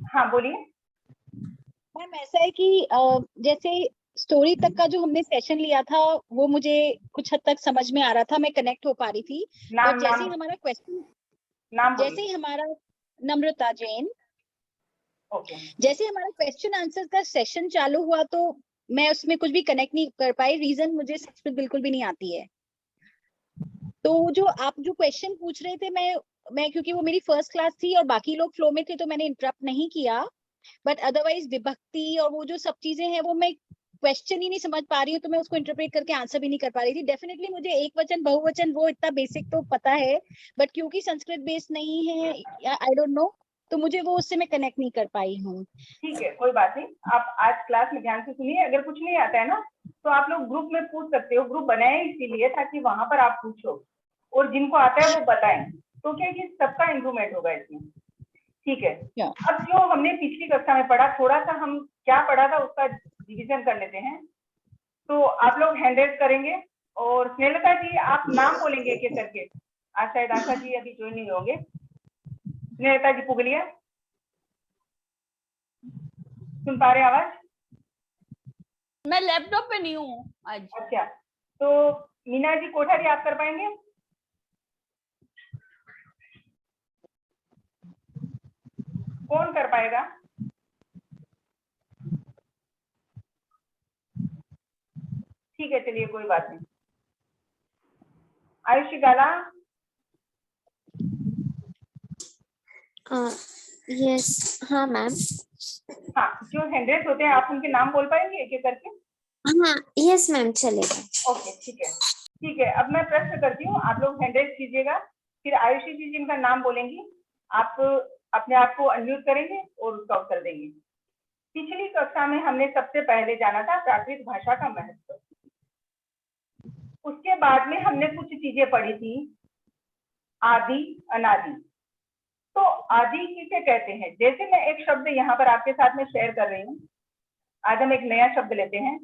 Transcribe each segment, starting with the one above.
हाँ बोलिए। मैम ऐसा है कि जैसे स्टोरी तक का जो हमने सेशन लिया था वो मुझे कुछ हद तक समझ में आ रहा था, मैं कनेक्ट हो पा रही थी। नाम और जैसे नाम ही हमारा क्वेश्चन, नाम जैसे बोलिए। ही हमारा नम्रता जैन, ओके। जैसे हमारा क्वेश्चन आंसर का सेशन चालू हुआ तो मैं उसमें कुछ भी कनेक्ट नहीं कर पाई। रीजन मुझे संस्कृत बिल्कुल भी नहीं आती है। तो जो आप जो क्वेश्चन पूछ रहे थे, मैं क्योंकि वो मेरी फर्स्ट क्लास थी और बाकी लोग फ्लो में थे तो मैंने इंटरप्ट नहीं किया। बट अदरवाइज विभक्ति और वो जो सब चीजें हैं वो मैं क्वेश्चन ही नहीं समझ पा रही हूँ, तो मैं उसको इंटरप्रेट करके आंसर भी नहीं कर पा रही थी। डेफिनेटली मुझे एक वचन बहुवचन वो इतना बेसिक तो पता है, बट क्योंकि संस्कृत बेस्ड नहीं है या आई डोंट नो, तो मुझे वो उससे मैं कनेक्ट नहीं कर पाई हूँ। ठीक है, कोई बात नहीं। आप आज क्लास में ध्यान से सुनिए। अगर कुछ नहीं आता है ना तो आप लोग ग्रुप में पूछ सकते हो। ग्रुप बनाए इसीलिए ताकि वहां पर आप पूछो और जिनको आता है वो बताएं, तो क्या कि सबका इम्प्रूवमेंट होगा इसमें। ठीक है। अब जो हमने पिछली कक्षा में पढ़ा, थोड़ा सा हम क्या पढ़ा था उसका रिविजन कर लेते हैं। तो आप लोग हैंड रेज करेंगे और स्नेहलता जी आप नाम बोलेंगे एक एक करके। आज शायद आशा जी अभी ज्वाइन नहीं होंगे। स्नेहलता जी पुगलिया, सुन पा रहे हैं आवाज? मैं लैपटॉप पे नहीं हूँ आज। अच्छा, तो मीना जी कोठारी आप कर पाएंगे? कौन कर पाएगा? ठीक है, चलिए कोई बात नहीं। आयुषी गाला? यस, हाँ मैम। हाँ, जो हैंडरेस होते हैं आप उनके नाम बोल पाएंगे एक एक करके? हाँ यस मैम, चलेगा। ओके, ठीक है। ठीक है, अब मैं प्रश्न करती हूँ, आप लोग हैंडरेस कीजिएगा। फिर आयुषी जी जिनका नाम बोलेंगी आप अपने आप को अनम्यूट करेंगे और उसका उत्तर देंगे। पिछली कक्षा में हमने सबसे पहले जाना था प्राकृत भाषा का महत्व। उसके बाद में हमने कुछ चीजें पढ़ी थी, आदि अनादि। तो आदि किसे कहते हैं? जैसे मैं एक शब्द यहाँ पर आपके साथ में शेयर कर रही हूँ। आज हम एक नया शब्द लेते हैं।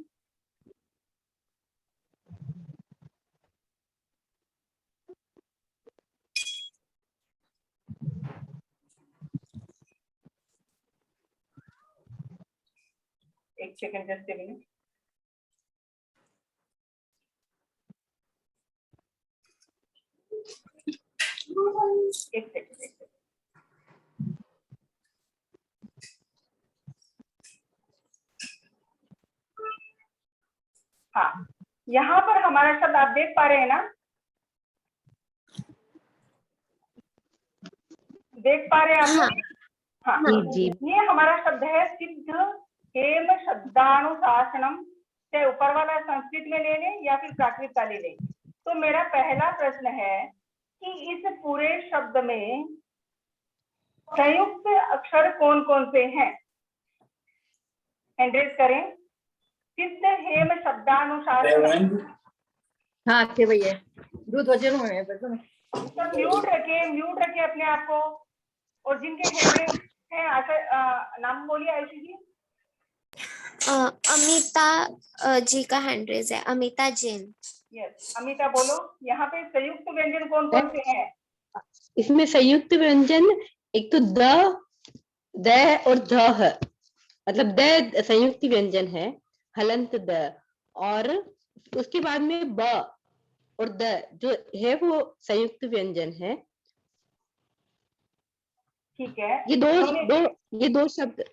एक सेकंड, जस्ट ए मिनट। एक सेकंड, एक सेकंड। हाँ, यहाँ पर हमारा शब्द आप देख पा रहे हैं ना? देख पा रहे हैं आप लोग? हाँ, जी। ये हमारा शब्द है सिद्ध हेम शब्दानुशासनम। चाहे ऊपर वाला संस्कृत में ले लें या फिर प्राकृत का ले लें। तो मेरा पहला प्रश्न है कि इस पूरे शब्द में संयुक्त अक्षर कौन कौन से हैं? हैंडरेज करें। सिद्ध हेम शब्दानुशासन। हाँ के भैया दूध वजन में सब म्यूट रखिए अपने आप को। और जिनके हैंडरेज हैं आशा, नाम बोलिए आयुषी जी। अमिता जी का हैंड रेज है, अमिता जैन। यस, अमिता बोलो। यहाँ पे संयुक्त व्यंजन कौन कौन से हैं? इसमें संयुक्त व्यंजन एक तो द और ध है, मतलब द संयुक्त व्यंजन है, हलंत द। और उसके बाद में ब और द जो है वो संयुक्त व्यंजन है। ठीक है, ये दो शब्द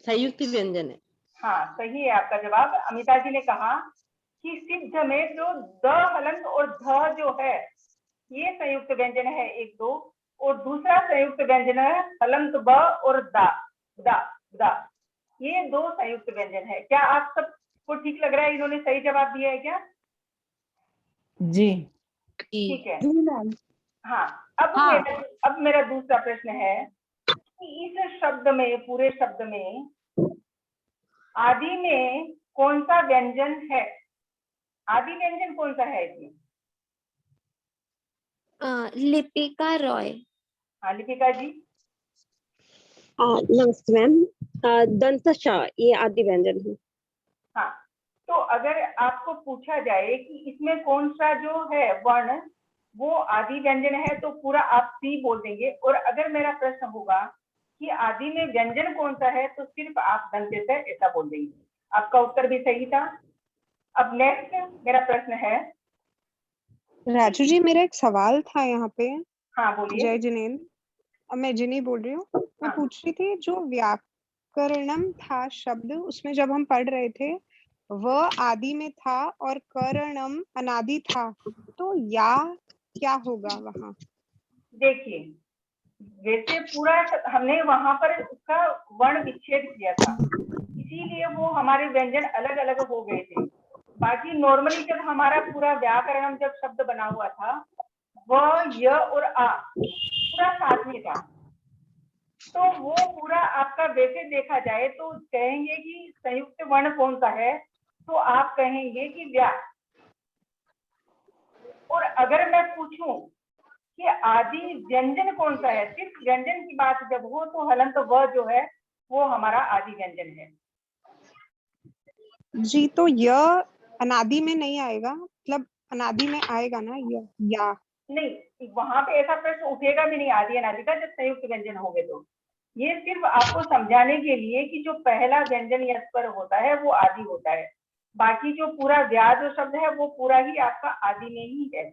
संयुक्त व्यंजन है। हाँ सही है आपका जवाब। अमिता जी ने कहा कि सिद्ध में जो द हलंत और ध जो है ये संयुक्त व्यंजन है एक दो, और दूसरा संयुक्त व्यंजन है हलंत ब और दा दा दा। ये दो संयुक्त व्यंजन है। क्या आप सबको ठीक लग रहा है? इन्होंने सही जवाब दिया है क्या? जी। ठीक है। मैम हाँ, हाँ। अब मेरा दूसरा प्रश्न है कि इस शब्द में, पूरे शब्द में आदि में कौन सा व्यंजन है? आदि व्यंजन कौन सा है इसमें? लिपिका रॉय। हाँ लिपिका जी। नमस्ते मैम। दंत ये आदि व्यंजन है। हाँ, तो अगर आपको पूछा जाए कि इसमें कौन सा जो है वर्ण वो आदि व्यंजन है तो पूरा आप सी बोल देंगे। और अगर मेरा प्रश्न होगा कि आदि में व्यंजन कौन सा है तो सिर्फ आप दंत्य से ऐसा बोल देंगे। आपका उत्तर भी सही था। अब नेक्स्ट मेरा प्रश्न है। राजू जी, मेरा एक सवाल था यहाँ पे। हाँ बोलिए। जय जिनेन्द्र, मैं जिनी बोल रही हूँ। मैं हाँ। पूछ रही थी, जो व्याकरणम था शब्द, उसमें जब हम पढ़ रहे थे वह आदि में था और करणम अनादि था, तो या क्या होगा वहाँ? देखिए, वैसे पूरा हमने वहां पर उसका वर्ण विच्छेद किया था, इसीलिए वो हमारे व्यंजन अलग अलग हो गए थे। बाकी नॉर्मली जब हमारा पूरा व्याकरणम जब शब्द बना हुआ था, वह य और आ पूरा साथ में था। तो वो पूरा आपका वैसे देखा जाए तो कहेंगे कि संयुक्त वर्ण कौन सा है, तो आप कहेंगे कि व्या। और अगर मैं पूछूं कि आदि व्यंजन कौन सा है, सिर्फ व्यंजन की बात जब हो तो हलंत वह जो है वो हमारा आदि व्यंजन है। जी, तो यह अनादि में नहीं आएगा, मतलब अनादि में आएगा ना या? नहीं, वहां पे ऐसा प्रश्न उठेगा भी नहीं आदि अनादि का जब संयुक्त व्यंजन होंगे तो। ये सिर्फ आपको समझाने के लिए कि जो पहला व्यंजन या स्वर होता है वो आदि होता है, बाकी जो पूरा व्या जो शब्द है वो पूरा ही आपका आदि में ही है।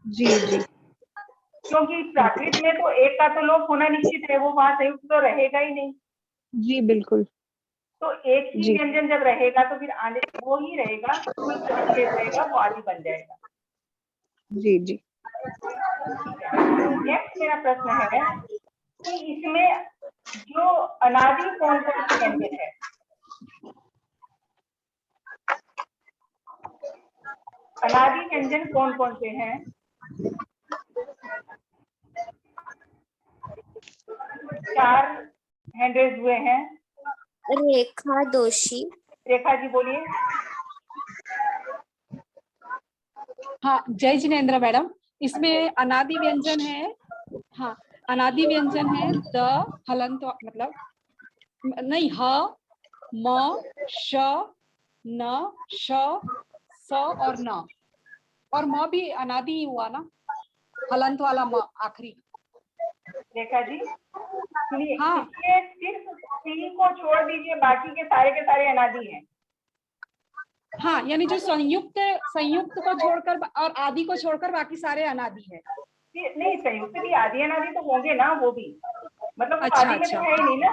जी जी। क्योंकि प्राकृत में तो एक का तो लोप होना निश्चित है, वो वहां संयुक्त तो रहेगा ही नहीं। जी बिल्कुल। तो एक ही जी व्यंजन जब रहेगा तो फिर आने वो ही रहेगा, कोई शेष रहेगा वो आदि बन जाएगा। जी जी। नेक्स्ट मेरा प्रश्न है कि इसमें जो अनादि कौन कौन से व्यंजन है? अनादि व्यंजन कौन कौन से हैं? चार हैंड रेज हुए हैं। रेखा दोषी। रेखा जी बोलिए। हाँ, जय जिनेन्द्र मैडम, इसमें अनादि व्यंजन है। हाँ, अनादि व्यंजन है द हलंत, मतलब नहीं, ह म श न श स और न, और म भी अनादि ही हुआ ना, हलंत वाला म आखिरी। रेखा जी सुनिए, हाँ। इसमें सिर्फ सी को छोड़ दीजिए, बाकी के सारे अनादि हैं। हाँ, यानी जो संयुक्त को छोड़कर और आदि को छोड़कर बाकी सारे अनादि है। नहीं, संयुक्त भी आदि अनादि तो होंगे ना, वो भी मतलब वो अच्छा आदि में तो अच्छा है ही नहीं ना।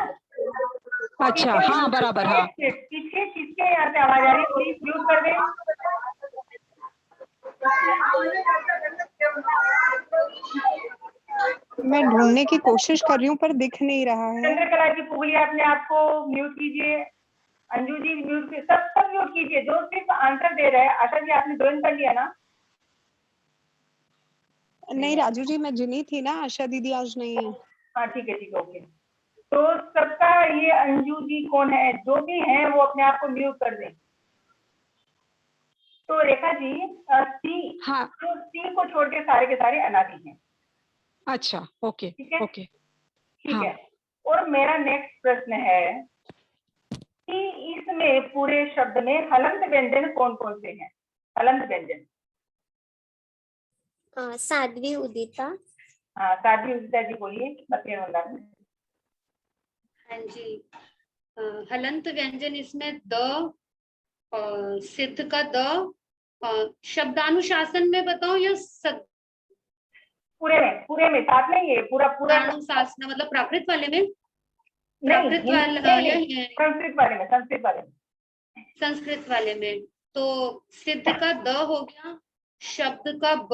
अच्छा, हाँ बराबर, हाँ। पीछे किसके यहाँ से आवाज आ रही है, प्लीज म्यूट कर दें। मैं ढूंढने की कोशिश कर रही हूँ पर दिख नहीं रहा है। चंद्रकला जी पुगलिया अपने आप को म्यूट कीजिए। अंजू जी म्यूट कीजिए, सब म्यूट कीजिए जो सिर्फ आंसर दे रहे हैं। आशा जी आपने ज्वाइन कर लिया ना? नहीं राजू जी, मैं जिनी थी ना, आशा दीदी आज नहीं है। हाँ ठीक है, ओके। तो सबका ये अंजू जी कौन है, जो भी है वो अपने आप को म्यूट कर दें। तो रेखा जी सी, हाँ। तो सी को छोड़ के सारे अनादि हैं। अच्छा, ओके। ठीक है, ओके। ठीक हाँ। है। और मेरा नेक्स्ट प्रश्न है कि इसमें पूरे शब्द में हलंत व्यंजन कौन कौन से हैं? हलंत व्यंजन। साध्वी उदिता। हाँ, साध्वी उदिता जी बोलिए। हाँ जी, हलंत व्यंजन इसमें द, सिद्ध का द, शब्दानुशासन में बताओ या पूरे में साथ में, ये पूरा शब्दानुशासन मतलब प्राकृत वाले में? प्राकृत नहीं, वाला या संस्कृत वाले में, संस्कृत वाले में। तो सिद्ध का द हो गया, शब्द का ब,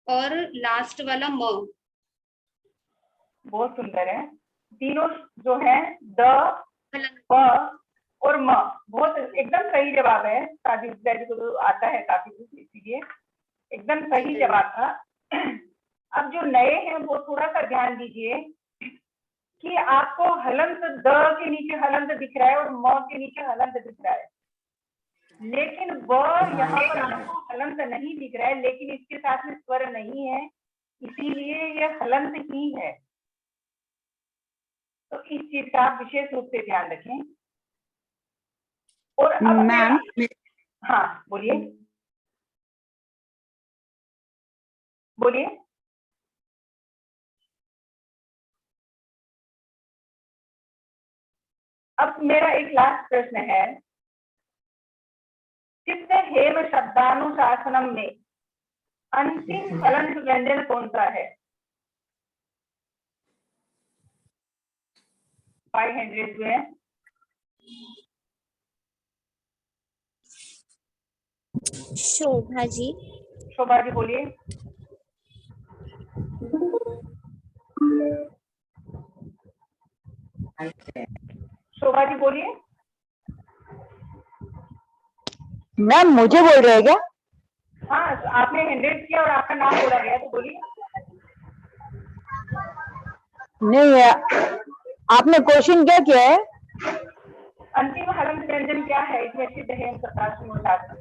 और लास्ट वाला म। बहुत सुंदर है। तीनों जो है द, ब और म, बहुत एकदम सही जवाब है। साध्वी उदिता जी को तो आता है काफी कुछ, इसीलिए एकदम सही जवाब था। अब जो नए हैं वो थोड़ा सा ध्यान दीजिए कि आपको हलंत द के नीचे हलंत दिख रहा है और म के नीचे हलंत दिख रहा है, लेकिन व यहाँ पर आपको हलंत नहीं दिख रहा है, लेकिन इसके साथ में स्वर नहीं है, इसीलिए यह हलंत ही है। तो इस चीज का आप विशेष रूप से ध्यान रखें। और अब मैम, हाँ बोलिए। बोलिए। अब मेरा एक लास्ट प्रश्न है, चित्त हेम शब्दानुशासनम में अंतिम हलंत व्यंजन कौन सा है? 500 हुए हैं। शोभा जी। शोभा जी बोलिए। शोभा जी बोलिए। मैम मुझे बोल रहे हैं क्या? हाँ, आपने 100 किया और आपका नाम बोला गया, तो बोलिए। नहीं, आपने क्वेश्चन क्या किया है? अंतिम हलंत व्यंजन क्या है इसमें सिद्ध हेम शब्दानुशासन?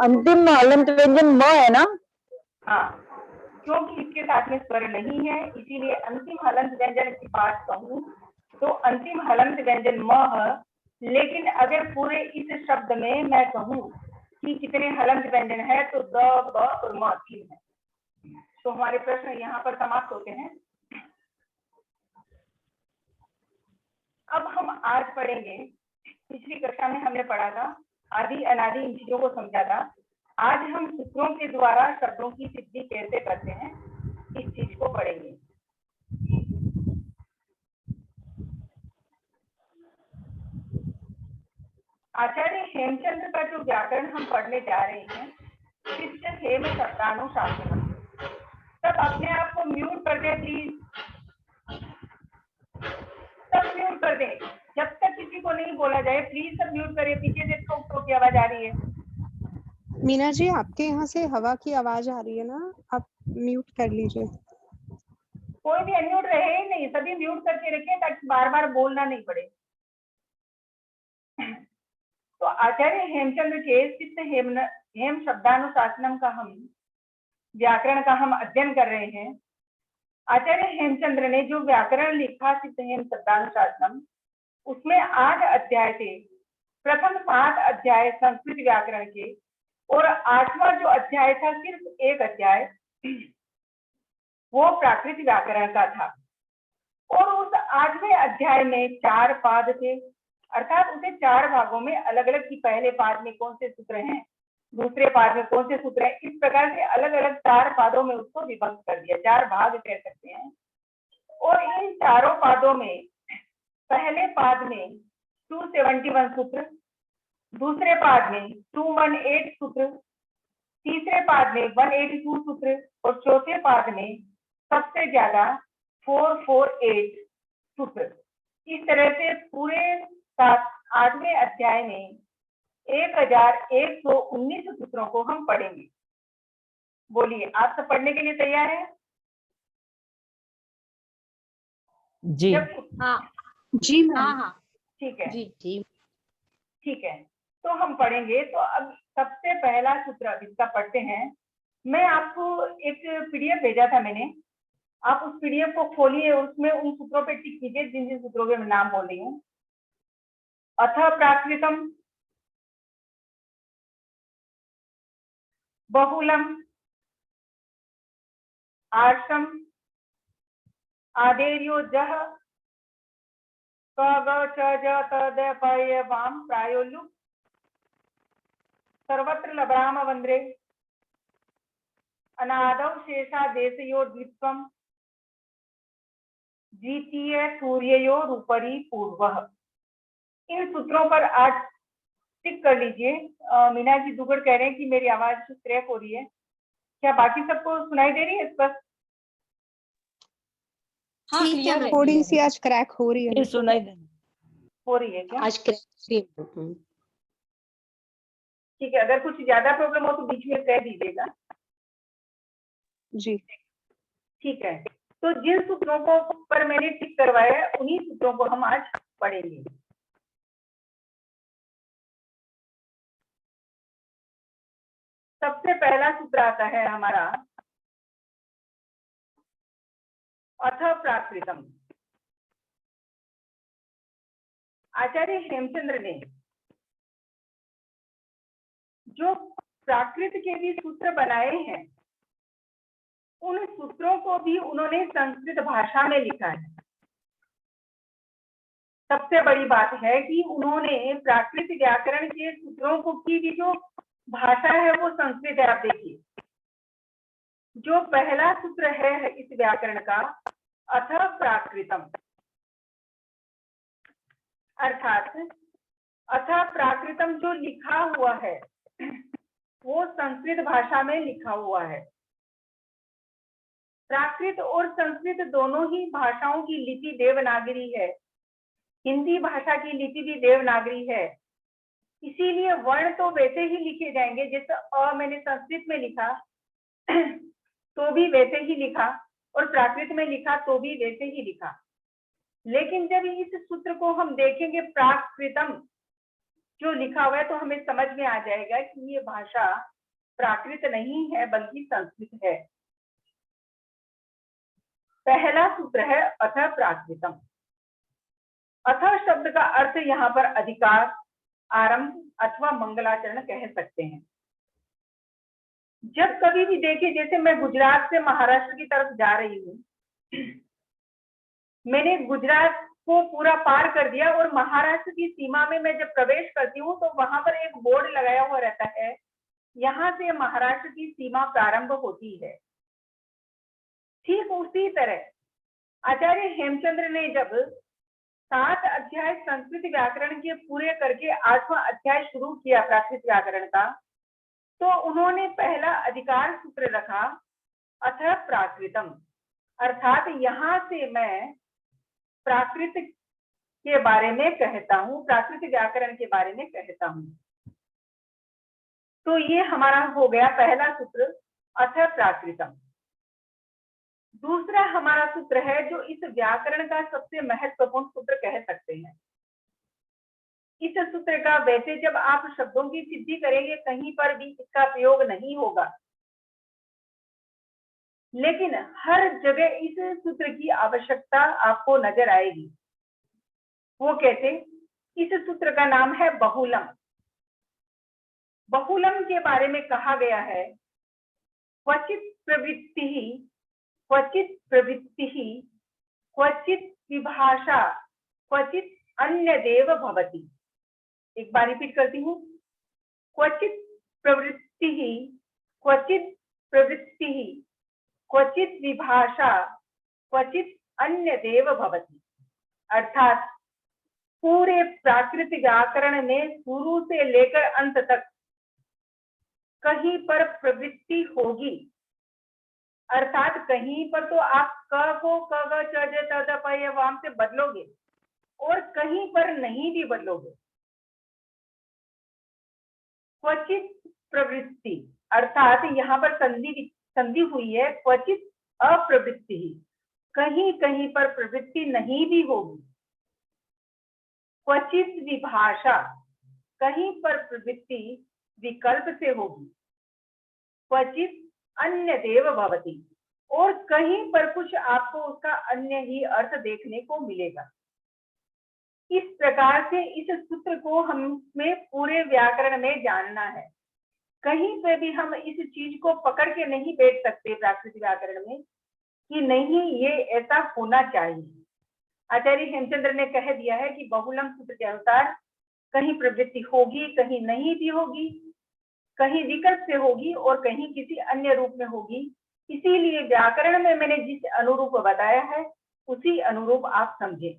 अंतिम हलंत व्यंजन म है ना? हाँ, क्योंकि इसके साथ में स्वर नहीं है, इसीलिए अंतिम हलंत व्यंजन की बात कहूँ तो अंतिम हलंत व्यंजन म है। लेकिन अगर पूरे इस शब्द में मैं कहूँ कि कितने हलंत व्यंजन है तो द, ब और म 3 है। तो हमारे प्रश्न यहाँ पर समाप्त होते हैं। अब हम आज पढ़ेंगे, पिछली कक्षा में हमने पढ़ा था आदि अनादि इन चीजों को समझा था। आज हम सूत्रों के द्वारा शब्दों की सिद्धि कैसे करते हैं इस चीज को पढ़ेंगे। आचार्य हेमचंद्र का जो व्याकरण हम पढ़ने जा रहे हैं, शिष्ट हेम शब्दानुशासन। सब अपने आप को म्यूट कर दे प्लीज, सब म्यूट कर दे। जब तक किसी को नहीं बोला जाए प्लीज सब म्यूट करिए। पीछे से ठोक की आवाज आ रही है। मीना जी, आपके यहाँ से हवा की आवाज आ रही है ना, आप म्यूट कर लीजिए। कोई भी अनम्यूट रहे ही नहीं, सभी म्यूट करके रखें ताकि बार बार बोलना नहीं पड़े। तो आचार्य हेमचंद्र के सिद्ध हेम शब्दानुशासनम का हम व्याकरण का हम अध्ययन कर रहे हैं। आचार्य हेमचंद्र ने जो व्याकरण लिखा सिद्ध हेम शब्दानुशासनम, उसमें 8 अध्याय थे। प्रथम 7 अध्याय संस्कृत व्याकरण के और 8वां जो अध्याय था, सिर्फ एक अध्याय, वो प्राकृत व्याकरण का था। और उस 8वें अध्याय में 4 पाद थे, अर्थात उसे 4 भागों में अलग अलग, कि पहले पाद में कौन से सूत्र हैं, दूसरे पाद में कौन से सूत्र हैं, इस प्रकार से अलग अलग 4 पादों में उसको विभक्त कर दिया। 4 भाग कह सकते हैं। और इन चारों पादों में पहले पाद में 271 सूत्र, दूसरे पाद में 218 सूत्र, तीसरे पाद में 182 सूत्र और चौथे पाद में सबसे ज्यादा 448 सूत्र। इस तरह से पूरे 8वें अध्याय में 1119 सूत्रों को हम पढ़ेंगे। बोलिए, आप सब पढ़ने के लिए तैयार हैं? जी हाँ जी मैम। हाँ हाँ ठीक है जी जी ठीक है, तो हम पढ़ेंगे। तो अब सबसे पहला सूत्र अब इसका पढ़ते हैं। मैं आपको एक पीडीएफ भेजा था मैंने, आप उस पीडीएफ को खोलिए, उसमें उन सूत्रों पे टिक कीजिए जिन जिन सूत्रों के मैं नाम बोल रही हूँ। अथ प्राकृतम, बहुलम, आर्षम, आदेर्यो जह, क ग च ज त द प य वाम प्रायोलु, सर्वत्र लब्राम वंद्रे, अनादव शेषा देशयो द्वित्वम, द्वितीय सूर्ययोर उपरि पूर्वः। इन सूत्रों पर आज टिक कर लीजिए। मीना जी दुगड़ कह रहे हैं कि मेरी आवाज क्रैक हो रही है। क्या बाकी सबको सुनाई दे रही है स्पष्ट? हाँ ठीक है क्लियर है। मैम। थोड़ी सी आज क्रैक हो रही है। सुनाई दे। हो रही है क्या? आज ठीक है, अगर कुछ ज्यादा प्रॉब्लम हो तो बीच में कह दीजिएगा। जी ठीक है, तो जिन सूत्रों को पर मैंने टिक करवाया है उन्हीं सूत्रों को हम आज पढ़ेंगे। सबसे पहला सूत्र आता है हमारा अथ प्राकृतम। आचार्य हेमचंद्र ने जो प्राकृत के भी सूत्र बनाए हैं, उन सूत्रों को भी उन्होंने संस्कृत भाषा में लिखा है। सबसे बड़ी बात है कि उन्होंने प्राकृत व्याकरण के सूत्रों को की भी जो भाषा है वो संस्कृत है। आप देखिए, जो पहला सूत्र है इस व्याकरण का, अथ प्राकृतम, अर्थात अथ प्राकृतम जो लिखा हुआ है वो संस्कृत भाषा में लिखा हुआ है। प्राकृत और संस्कृत दोनों ही भाषाओं की लिपि देवनागरी है। हिंदी भाषा की लिपि भी देवनागरी है, इसीलिए वर्ण तो वैसे ही लिखे जाएंगे। जैसे अ मैंने संस्कृत में लिखा तो भी वैसे ही लिखा, और प्राकृत में लिखा तो भी वैसे ही लिखा। लेकिन जब इस सूत्र को हम देखेंगे प्राकृतम जो लिखा हुआ है, तो हमें समझ में आ जाएगा कि ये भाषा प्राकृत नहीं है बल्कि संस्कृत है। पहला सूत्र है अथ प्राकृतम। अथ शब्द का अर्थ यहाँ पर अधिकार, आरंभ अथवा मंगलाचरण कह सकते हैं। जब कभी भी देखिए, जैसे मैं गुजरात से महाराष्ट्र की तरफ जा रही हूँ, मैंने गुजरात को पूरा पार कर दिया और महाराष्ट्र की सीमा में मैं जब प्रवेश करती हूँ तो वहां पर एक बोर्ड लगाया हुआ रहता है, यहाँ से महाराष्ट्र की सीमा प्रारंभ होती है। ठीक उसी तरह आचार्य हेमचंद्र ने जब 7 अध्याय संस्कृत व्याकरण के पूरे करके 8वां अध्याय शुरू किया प्राकृत व्याकरण का, तो उन्होंने पहला अधिकार सूत्र रखा अथ प्राकृतम, अर्थात यहाँ से मैं प्राकृत के बारे में कहता हूँ, प्राकृत व्याकरण के बारे में कहता हूँ। तो ये हमारा हो गया पहला सूत्र अथ प्राकृतम। दूसरा हमारा सूत्र है जो इस व्याकरण का सबसे महत्वपूर्ण सूत्र कह सकते हैं। इस सूत्र का वैसे जब आप शब्दों की सिद्धि करेंगे कहीं पर भी इसका प्रयोग नहीं होगा, लेकिन हर जगह इस सूत्र की आवश्यकता आपको नजर आएगी। वो कैसे? इस सूत्र का नाम है बहुलम। बहुलम के बारे में कहा गया है क्वचित प्रवृत्ति, क्वचित प्रवृत्ति, क्वचित विभाषा, क्वचित अन्य देव भवति। एक बार रिपीट करती हूँ, क्वचित प्रवृत्ति, क्वचित प्रवृत्ति, क्वचित विभाषा, क्वचित अन्य देव भवति। अर्थात पूरे प्राकृत व्याकरण में शुरू से लेकर अंत तक कहीं पर प्रवृत्ति होगी, अर्थात कहीं पर तो आप क को क ग च ज त द प य वाम से बदलोगे और कहीं पर नहीं भी बदलोगे। क्वचित प्रवृत्ति अर्थात यहाँ पर संधि हुई है, क्वचित अप्रवृत्ति, कहीं कहीं पर प्रवृत्ति नहीं भी होगी। क्वचित विभाषा, कहीं पर प्रवृत्ति विकल्प से होगी। क्वचित अन्य देव भवति, और कहीं पर कुछ आपको उसका अन्य ही अर्थ देखने को मिलेगा। इस प्रकार से इस सूत्र को हमें पूरे व्याकरण में जानना है। कहीं पे भी हम इस चीज को पकड़ के नहीं बैठ सकते प्राकृत व्याकरण में कि नहीं ये ऐसा होना चाहिए। आचार्य हेमचंद्र ने कह दिया है कि बहुलम सूत्र के अनुसार कहीं प्रवृत्ति होगी, कहीं नहीं भी होगी, कहीं विकल्प से होगी और कहीं किसी अन्य रूप में होगी। इसीलिए व्याकरण में मैंने जिस अनुरूप बताया है उसी अनुरूप आप समझें।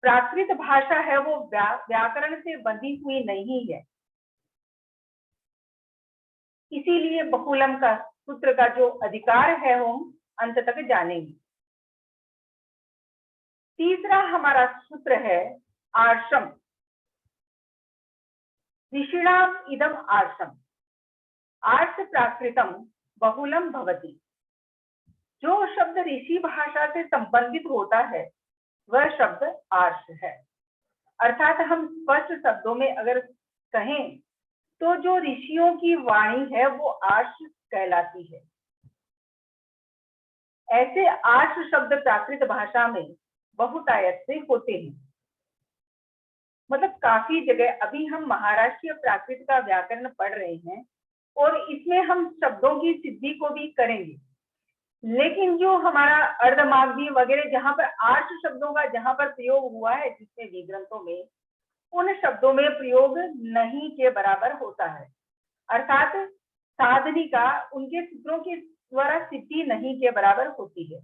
प्राकृत भाषा है वो व्याकरण से बंधी हुई नहीं है, इसीलिए बहुलम का सूत्र का जो अधिकार है वो हम अंत तक जानेंगे। तीसरा हमारा सूत्र है आर्षम। ऋषिणाम इदम आर्षम, आर्ष प्राकृतम बहुलम भवति। जो शब्द ऋषि भाषा से संबंधित होता है वह शब्द आर्ष है। अर्थात हम स्पष्ट शब्दों में अगर कहें तो जो ऋषियों की वाणी है वो आर्ष कहलाती है। ऐसे आर्ष शब्द प्राकृत भाषा में बहुतायत से होते हैं। मतलब काफी जगह अभी हम महाराष्ट्रीय प्राकृत का व्याकरण पढ़ रहे हैं और इसमें हम शब्दों की सिद्धि को भी करेंगे, लेकिन जो हमारा अर्धमागधी वगैरह जहां पर आर्ष शब्दों का जहां पर प्रयोग हुआ है जिसमें भी ग्रंथों में, उन शब्दों में प्रयोग नहीं के बराबर होता है, अर्थात साधनी का उनके सूत्रों के द्वारा सिद्धि नहीं के बराबर होती है।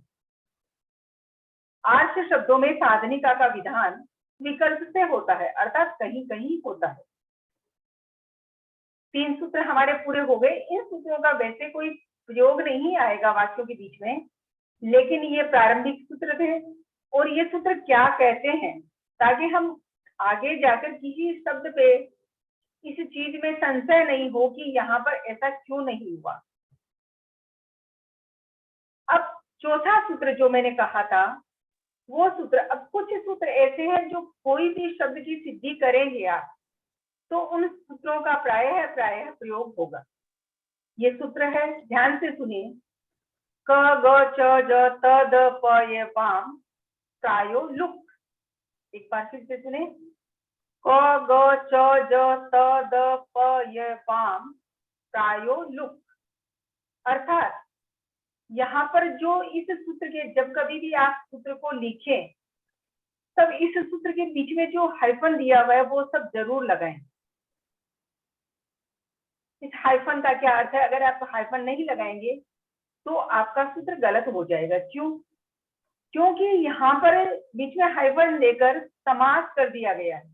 आर्ष शब्दों में साधनिका का विधान विकल्प से होता है, अर्थात कहीं कहीं होता है। 3 सूत्र हमारे पूरे हो गए। इन सूत्रों का वैसे कोई प्रयोग नहीं आएगा वाक्यों के बीच में, लेकिन ये प्रारंभिक सूत्र थे और ये सूत्र क्या कहते हैं ताकि हम आगे जाकर किसी शब्द पे इस चीज में संशय नहीं हो कि यहाँ पर ऐसा क्यों नहीं हुआ। अब चौथा सूत्र जो मैंने कहा था वो सूत्र, अब कुछ सूत्र ऐसे हैं जो कोई भी शब्द की सिद्धि करेंगे आप तो उन सूत्रों का प्रायः प्रयोग होगा। ये सूत्र है, ध्यान से सुनिए। क ग च ज त द प य वाम प्रायो लुक। एक बार फिर से सुने। क ग च ज त द प य वाम प्रायो लुक। अर्थात यहाँ पर जो इस सूत्र के, जब कभी भी आप सूत्र को लिखें तब इस सूत्र के बीच में जो हाइफन दिया हुआ है वो सब जरूर लगाएं। इस हाइफन का क्या अर्थ है? अगर आप हाइफन नहीं लगाएंगे तो आपका सूत्र गलत हो जाएगा। क्यों? क्योंकि यहाँ पर बीच में हाइफन लेकर समास कर दिया गया है,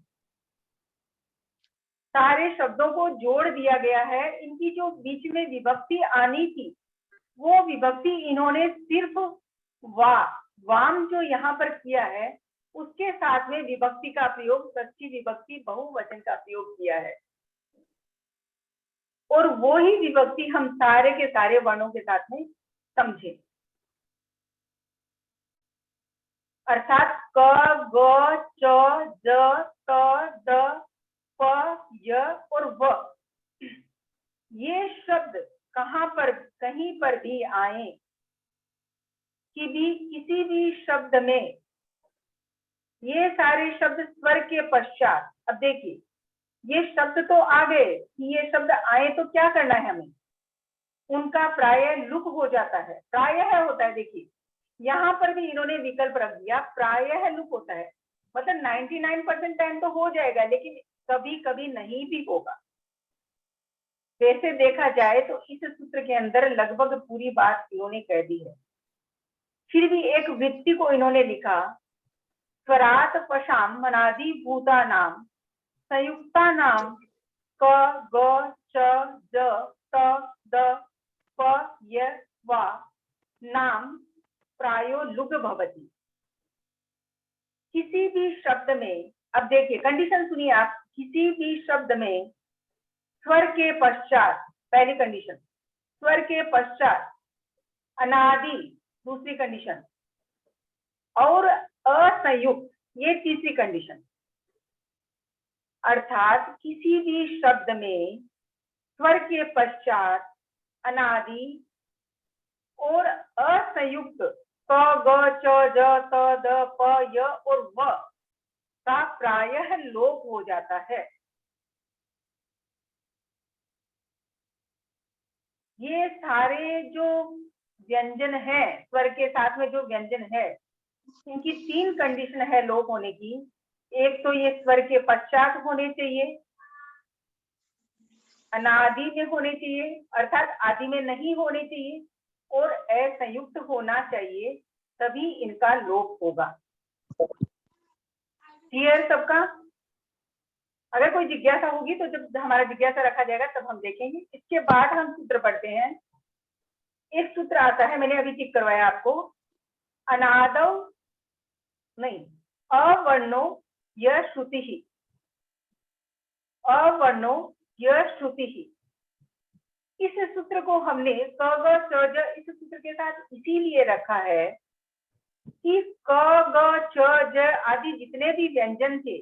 सारे शब्दों को जोड़ दिया गया है। इनकी जो बीच में विभक्ति आनी थी वो विभक्ति इन्होंने सिर्फ वाम जो यहाँ पर किया है उसके साथ में विभक्ति का प्रयोग, षष्ठी विभक्ति बहुवचन का प्रयोग किया है, और वो ही विभक्ति हम सारे के सारे वर्णों के साथ में समझे। अर्थात क ग च ज त द प य और व, ये शब्द कहाँ पर कहीं पर भी आए कि भी किसी भी शब्द में ये सारे शब्द स्वर के पश्चात, अब देखिए ये शब्द तो आ गए, ये शब्द आए तो क्या करना है हमें? उनका प्रायः लुक हो जाता है, प्रायः होता है। देखिए यहाँ पर भी इन्होंने विकल्प रख दिया, प्रायः लुक होता है, मतलब 99% टाइम तो हो जाएगा, लेकिन कभी कभी नहीं भी होगा। वैसे देखा जाए तो इस सूत्र के अंदर लगभग पूरी बात इन्होंने कह दी है। फिर भी एक वृत्ति को इन्होंने लिखा, स्वरात पशाम मनादि भूता नाम संयुक्ता नाम क ग च ज त द प य वा नाम प्रायो लुग भवति। किसी भी शब्द में, अब देखिए कंडीशन सुनिए आप, किसी भी शब्द में स्वर के पश्चात, पहली कंडीशन, स्वर के पश्चात अनादि, दूसरी कंडीशन, और असंयुक्त, ये तीसरी कंडीशन। अर्थात किसी भी शब्द में स्वर के पश्चात अनादि और असंयुक्त क ग च ज त द प य और व का प्रायः लोप हो जाता है। ये सारे जो व्यंजन है, स्वर के साथ में जो व्यंजन है, इनकी 3 कंडीशन है लोप होने की। एक तो ये स्वर के पश्चात होने चाहिए, अनादि में होने चाहिए अर्थात आदि में नहीं होने चाहिए, और असंयुक्त होना चाहिए, तभी इनका लोप होगा। क्लियर सबका? अगर कोई जिज्ञासा होगी तो जब हमारा जिज्ञासा रखा जाएगा तब हम देखेंगे। इसके बाद हम सूत्र पढ़ते हैं। एक सूत्र आता है, मैंने अभी टिक करवाया आपको, अनादौ नहीं, अवर्णो य श्रुति ही, अवर्णो य श्रुति ही। इस सूत्र को हमने क ग च ज इस सूत्र के साथ इसीलिए रखा है कि क ग च ज आदि जितने भी व्यंजन थे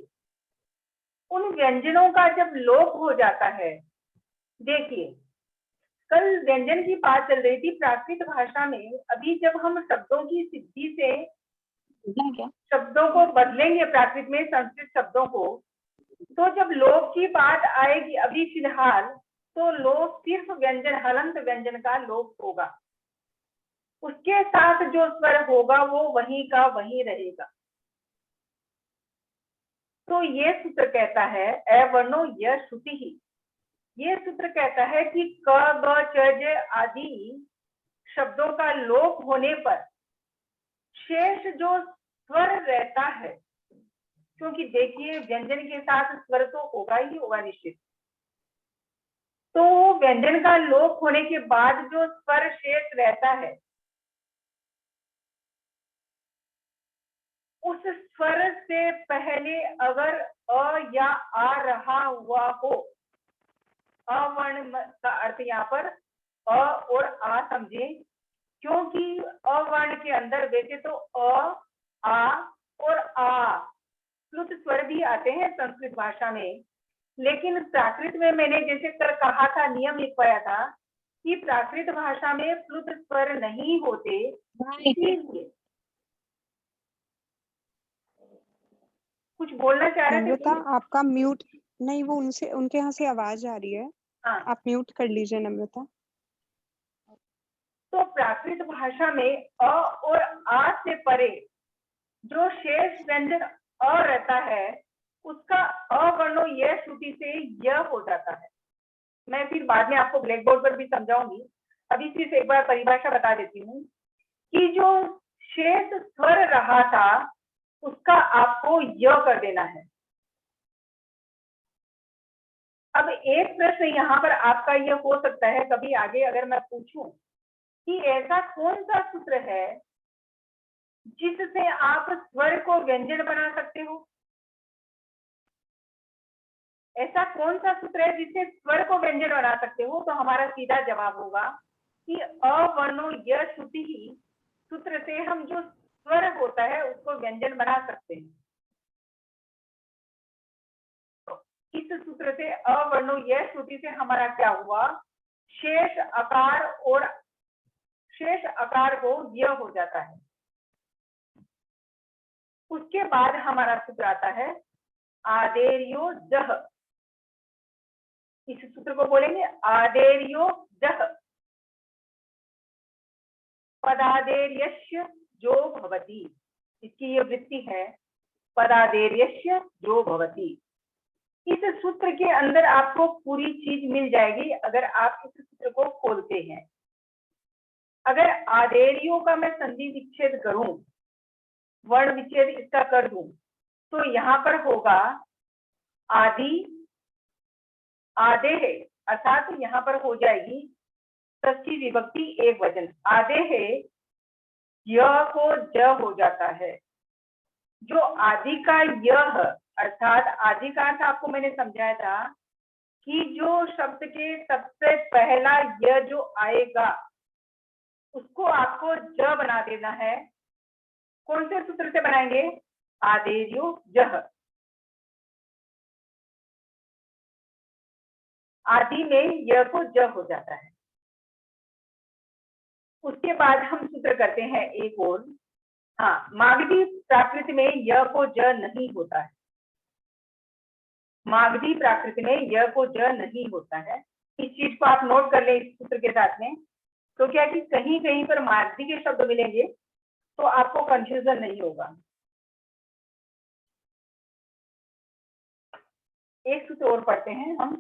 उन व्यंजनों का जब लोप हो जाता है, देखिए कल व्यंजन की बात चल रही थी प्राकृत भाषा में, अभी जब हम शब्दों की सिद्धि से शब्दों को बदलेंगे प्राकृत में संस्कृत शब्दों को, तो जब लोप की बात आएगी अभी फिलहाल, तो लोप सिर्फ व्यंजन हलंत व्यंजन का लोप होगा, उसके साथ जो स्वर होगा वो वहीं का वहीं रहेगा। तो ये सूत्र कहता है अवर्णो य श्रुति ही, ये सूत्र कहता है कि क ग च ज आदि शब्दों का लोप होने पर शेष जो स्वर रहता है, क्योंकि देखिए व्यंजन के साथ स्वर तो होगा ही होगा निश्चित, तो व्यंजन का लोप होने के बाद जो स्वर शेष रहता है उस स्वर से पहले अगर अ या आ रहा हुआ हो, अवर्ण का अर्थ यहाँ पर अ और आ समझे, क्योंकि अवर्ण के अंदर वैसे तो अ, आ और आ प्लुत स्वर भी आते हैं संस्कृत भाषा में, लेकिन प्राकृत में मैंने जैसे कर कहा था, नियम लिख पाया था कि प्राकृत भाषा में प्लुत स्वर नहीं होते, इसीलिए कुछ बोलना चाह रहे थे? नम्रता आपका म्यूट नहीं, वो उनसे उनके यहाँ से आवाज आ रही है। हाँ, आप म्यूट कर लीजिए नम्रता। तो प्राकृत भाषा में अ और आ से परे जो शेष व्यंजन अ रहता है उसका अवर्णो यह श्रुति से यह हो जाता है। मैं फिर बाद में आपको ब्लैक बोर्ड पर भी समझाऊंगी, अभी सिर्फ एक बार परिभाषा बता देती हूँ कि जो शेष स्वर रहा था उसका आपको य कर देना है। अब एक प्रश्न यहाँ पर आपका यह हो सकता है कभी आगे अगर मैं पूछूं कि ऐसा कौन सा सूत्र है जिससे आप स्वर को व्यंजन बना सकते हो, ऐसा कौन सा सूत्र है जिससे स्वर को व्यंजन बना सकते हो? तो हमारा सीधा जवाब होगा कि अवर्णो य श्रुति ही सूत्र से हम जो स्वर होता है उसको व्यंजन बना सकते हैं। तो इस सूत्र से अवर्णो य श्रुति से हमारा क्या हुआ, शेष आकार को य हो जाता है। उसके बाद हमारा सूत्र आता है आदेर्यो जह, इस सूत्र को बोलेंगे आदेर्यो जह पदादेर्यस्य जो भवति, इसकी ये वृत्ति है पदादेर्यस्य जो भवति। इस सूत्र के अंदर आपको पूरी चीज मिल जाएगी अगर आप इस सूत्र को खोलते हैं। अगर आदेर्यो का मैं संधि विच्छेद करूं, वर्ण विच्छेद इसका कर दूं, तो यहाँ पर होगा आदि आधे है, अर्थात यहाँ पर हो जाएगी षष्ठी विभक्ति एक वचन, आधे है य को ज हो जाता है। जो आदि का यह अर्थात आदि का अर्थ आपको मैंने समझाया था कि जो शब्द के सबसे पहला य जो आएगा उसको आपको ज बना देना है। कौन से सूत्र से बनाएंगे? आदेर्यो जह, आदि में य को ज हो जाता है। उसके बाद हम सूत्र करते हैं एक और, हाँ, मागधी प्राकृत में य को ज नहीं होता है, मागधी प्राकृत में य को ज नहीं होता है। इस चीज को आप नोट कर लें इस सूत्र के साथ में, तो क्या कि कहीं कहीं पर मागधी के शब्द मिलेंगे तो आपको कंफ्यूजन नहीं होगा। एक सूत्र और पढ़ते हैं हम,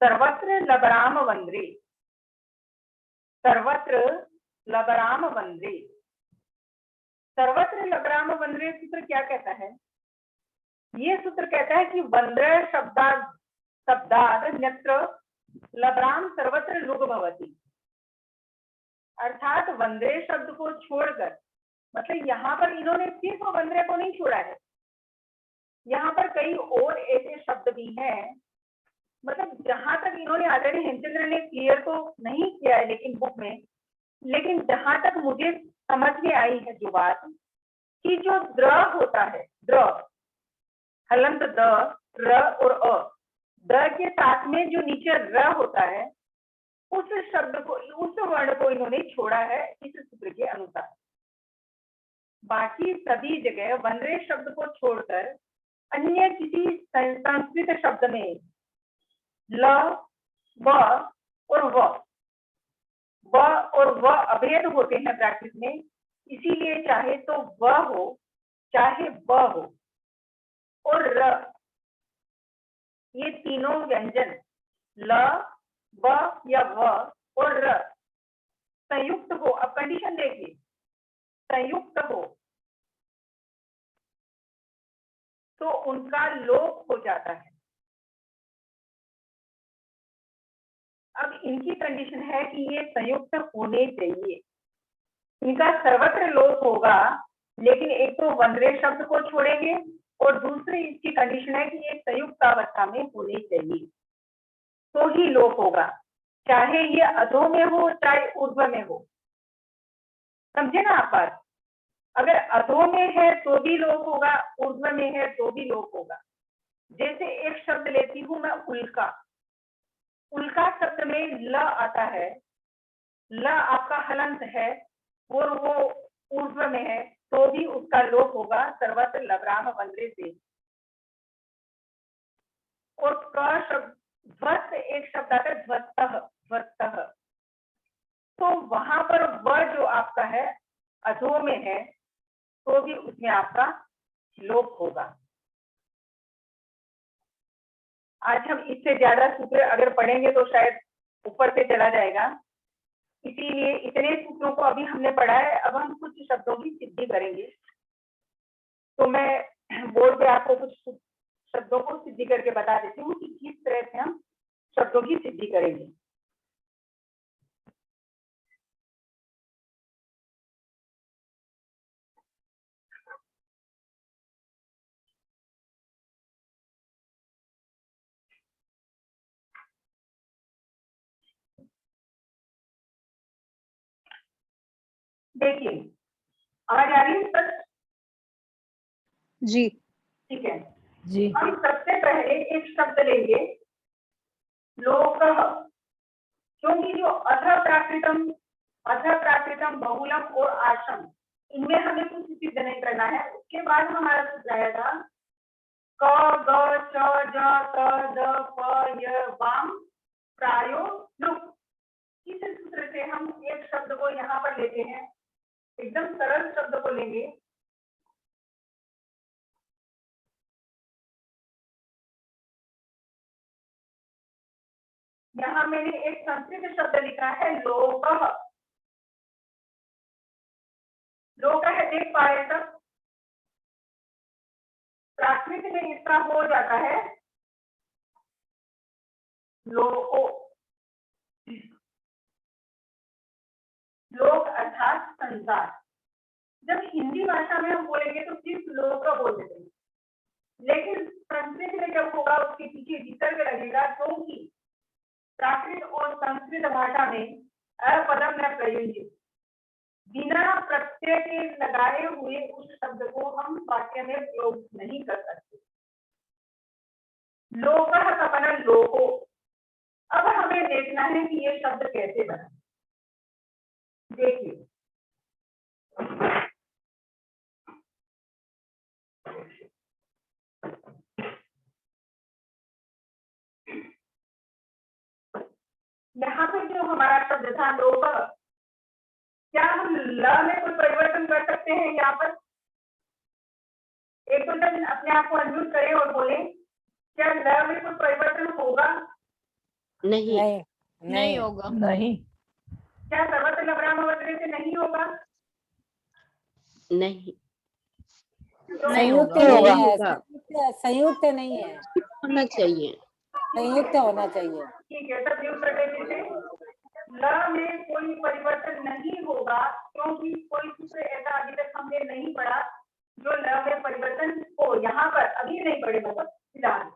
सर्वत्र लबराम वंद्रे, सर्वत्र लबराम वंद्रे। सर्वत्र लबराम वंद्रे सूत्र क्या कहता है? ये सूत्र कहता है कि वंद्र शब्दाद न्यत्र लबराम सर्वत्र लुग भवति, अर्थात वंद्रे शब्द को छोड़कर, मतलब यहाँ पर इन्होंने सिर्फ वंद्रे को नहीं छोड़ा है, यहाँ पर कई और ऐसे शब्द भी हैं, मतलब जहां तक इन्होंने आचार्य हेमचंद्र ने क्लियर तो नहीं किया है लेकिन बुक में, लेकिन जहां तक मुझे समझ में आई है जो बात कि जो द्र होता है, द्र हलंत द, र और अ, द के साथ में जो नीचे र होता है उस शब्द को, उस वर्ण को इन्होंने छोड़ा है इस सूत्र के अनुसार। बाकी सभी जगह वनरे शब्द को छोड़कर अन्य किसी संस्कृत शब्द में ल, व और व अभेद होते हैं प्रैक्टिस में, इसीलिए चाहे तो व हो चाहे ब हो और र, ये तीनों व्यंजन ल, व या व और र संयुक्त हो, अब कंडीशन देखिए, संयुक्त हो तो उनका लोप हो जाता है। अब इनकी कंडीशन है कि ये संयुक्त होने चाहिए, इनका सर्वत्र लोप होगा, लेकिन एक तो वनरे शब्द को छोड़ेंगे और दूसरी इसकी कंडीशन है कि ये संयुक्त अवस्था में होने चाहिए, तो ही लोप होगा, चाहे ये अधो में हो चाहे ऊर्ध्व में हो। समझे ना आप बात? अगर अधो में है तो भी लोप होगा, ऊर्ध्व में है तो भी लोप होगा। जैसे एक शब्द लेती हूं मैं उल्का, उल्का शब्द में ल आता है, ल आपका हलंत है और वो ऊर्ध्व में है तो भी उसका लोप होगा सर्वत्र लवराम वनरे से। और क शब्द ध्वस्त, एक शब्द आता है ध्वस्तः, ध्वस्तः, तो वहां पर व जो आपका है अधो में है तो भी उसमें आपका लोप होगा। आज हम इससे ज्यादा सूत्र अगर पढ़ेंगे तो शायद ऊपर से चला जाएगा, इसीलिए इतने सूत्रों को अभी हमने पढ़ा है। अब हम कुछ शब्दों की सिद्धि करेंगे, तो मैं बोर्ड पे आपको कुछ शब्दों को सिद्धि करके बता देती हूँ कि किस तरह से हम शब्दों की सिद्धि करेंगे। देखिए आवाज आ रही है सर? जी ठीक है जी। हम सबसे पहले एक शब्द लेंगे लोकः, क्योंकि जो अथ प्राकृतम बहुलम और आश्रम, इनमें हमें कुछ सिद्ध नहीं करना है। उसके बाद हमारा सूत्र आएगा क ग च ज त द प य वाम प्रायो लुक। इस सूत्र से हम एक शब्द को यहाँ पर लेते हैं, एकदम सरल शब्द को लेंगे। यहाँ मैंने एक संस्कृत शब्द लिखा है लोकः, लोक है, देख पा रहे सब? प्राकृत में इसका हो जाता है लोको, लोक अर्थात संसार। जब हिंदी भाषा में हम बोलेंगे तो सिर्फ लोक बोल देते हैं, लेकिन संस्कृत में जब होगा उसके पीछे विसर्ग लगेगा, क्योंकि प्राकृत और संस्कृत भाषा में अपदम न प्रयुज्य, बिना प्रत्यय के लगाए हुए उस शब्द को हम वाक्य में प्रयोग नहीं कर सकते। लोकः का बना लोको। अब हमें देखना है कि ये शब्द कैसे बना। देखिए यहाँ पे जो हमारा शब्द था लोकः, क्या हम ल में कोई परिवर्तन कर सकते हैं? यहाँ पर एक तो जब अपने आप को अनम्यूट करें और बोले, क्या ल में कोई परिवर्तन होगा? नहीं नहीं होगा। नहीं क्या सर्वत्र लवराम वनरे से नहीं होगा? नहीं संयुक्त नहीं होगा, होगा, संयुक्त नहीं है, होना चाहिए। संयुक्त होना चाहिए। ठीक है, तब यूज करते हैं ल में कोई परिवर्तन नहीं होगा, क्योंकि कोई सूत्र ऐसा अभी तक हमने नहीं पढ़ा जो ल में परिवर्तन हो। यहाँ पर अभी नहीं पढ़े मतलब फिलहाल।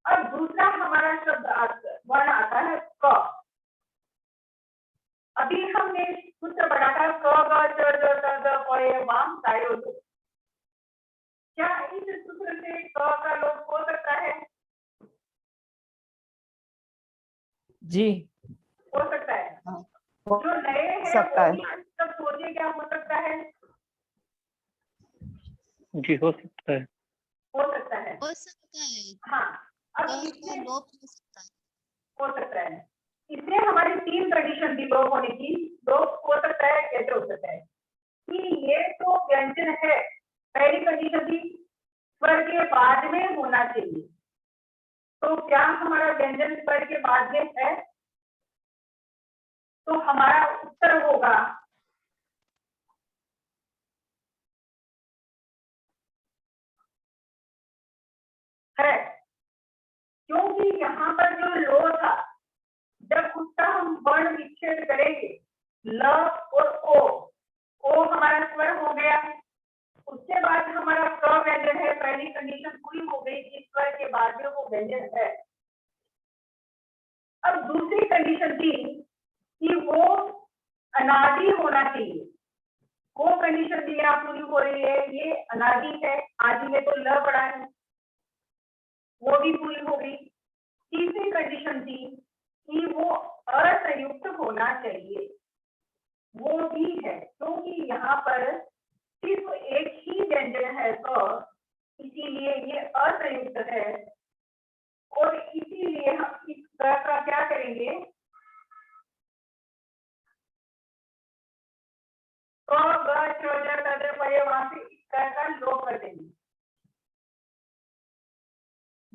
अब दूसरा हमारा शब्द वर्ण आता है क। अभी हमने सूत्र पढ़ा था क ग च ज त द प य वाम प्रायो लुक। क्या इस सूत्र से क का लोप हो सकता है? जी हो सकता है। हो जो नए हैं सकता है। वो भी सब सोचिए क्या हो सकता है। जी हो सकता है। हो सकता है। हो सकता है हाँ, अब का इसमें लोप हो सकता है। हो सकता है। इसमें हमारी 3 कंडीशन थी लोप होने की। लोप हो सकता है, कैसे हो सकता है कि ये तो व्यंजन है, पहली कंडीशन थी स्वर के बाद में होना चाहिए। तो क्या हमारा व्यंजन स्वर के बाद में है? तो हमारा उत्तर होगा है, क्योंकि यहाँ पर जो लो था, जब उसका हम वर्ण विच्छेद करेंगे ल और ओ हमारा स्वर हो गया। उसके बाद हमारा क व्यंजन है, पहली कंडीशन पूरी हो गई कि स्वर के बाद में वो व्यंजन है। अब दूसरी कंडीशन थी कि वो अनादि होना चाहिए। वो कंडीशन भी यहाँ पूरी हो रही है, ये अनादि है, आदि में तो ल पड़ा है, वो भी पूरी हो गई। तीसरी कंडीशन थी कि वो असंयुक्त होना चाहिए, वो भी है, क्योंकि यहाँ पर सिर्फ एक ही व्यंजन है क, इसीलिए ये असंयुक्त है। और इसीलिए हम इस क का क्या करेंगे, क ग च ज त ज प य वहां से इस क का लोप कर देंगे।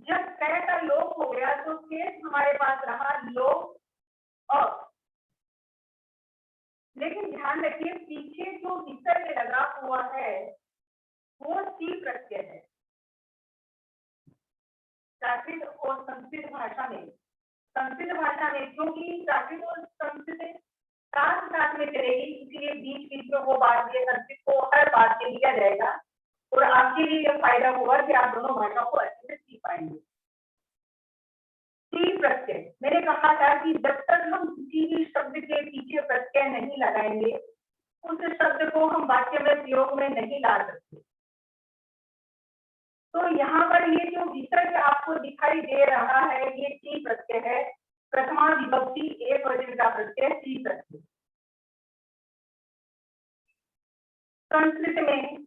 जब क का लोप हो गया तो शेष हमारे पास रहा लोप अ। लेकिन ध्यान रखिए पीछे जो विसर्ग लगा हुआ है वो सी प्रत्यय है। प्राकृत और संस्कृत भाषा में, क्योंकि प्राकृत और संस्कृत साथ में चलेगी, इसलिए बीच बीच में वो बात ये संस्कृत को हर बात के लिया जाएगा और आपके लिए यह फायदा होगा कि आप दोनों भाषा को अच्छे से सीख पाएंगे। सी प्रत्यय, मैंने कहा था कि जब तक हम किसी भी शब्द के पीछे प्रत्यय नहीं लगाएंगे उस शब्द को हम वाक्य में प्रयोग में नहीं ला सकते। तो यहाँ पर ये जो विसर्ग आपको दिखाई दे रहा है ये सी प्रत्यय है, प्रथमा विभक्ति एक वचन का प्रत्यय सी प्रत्यय। संस्कृत में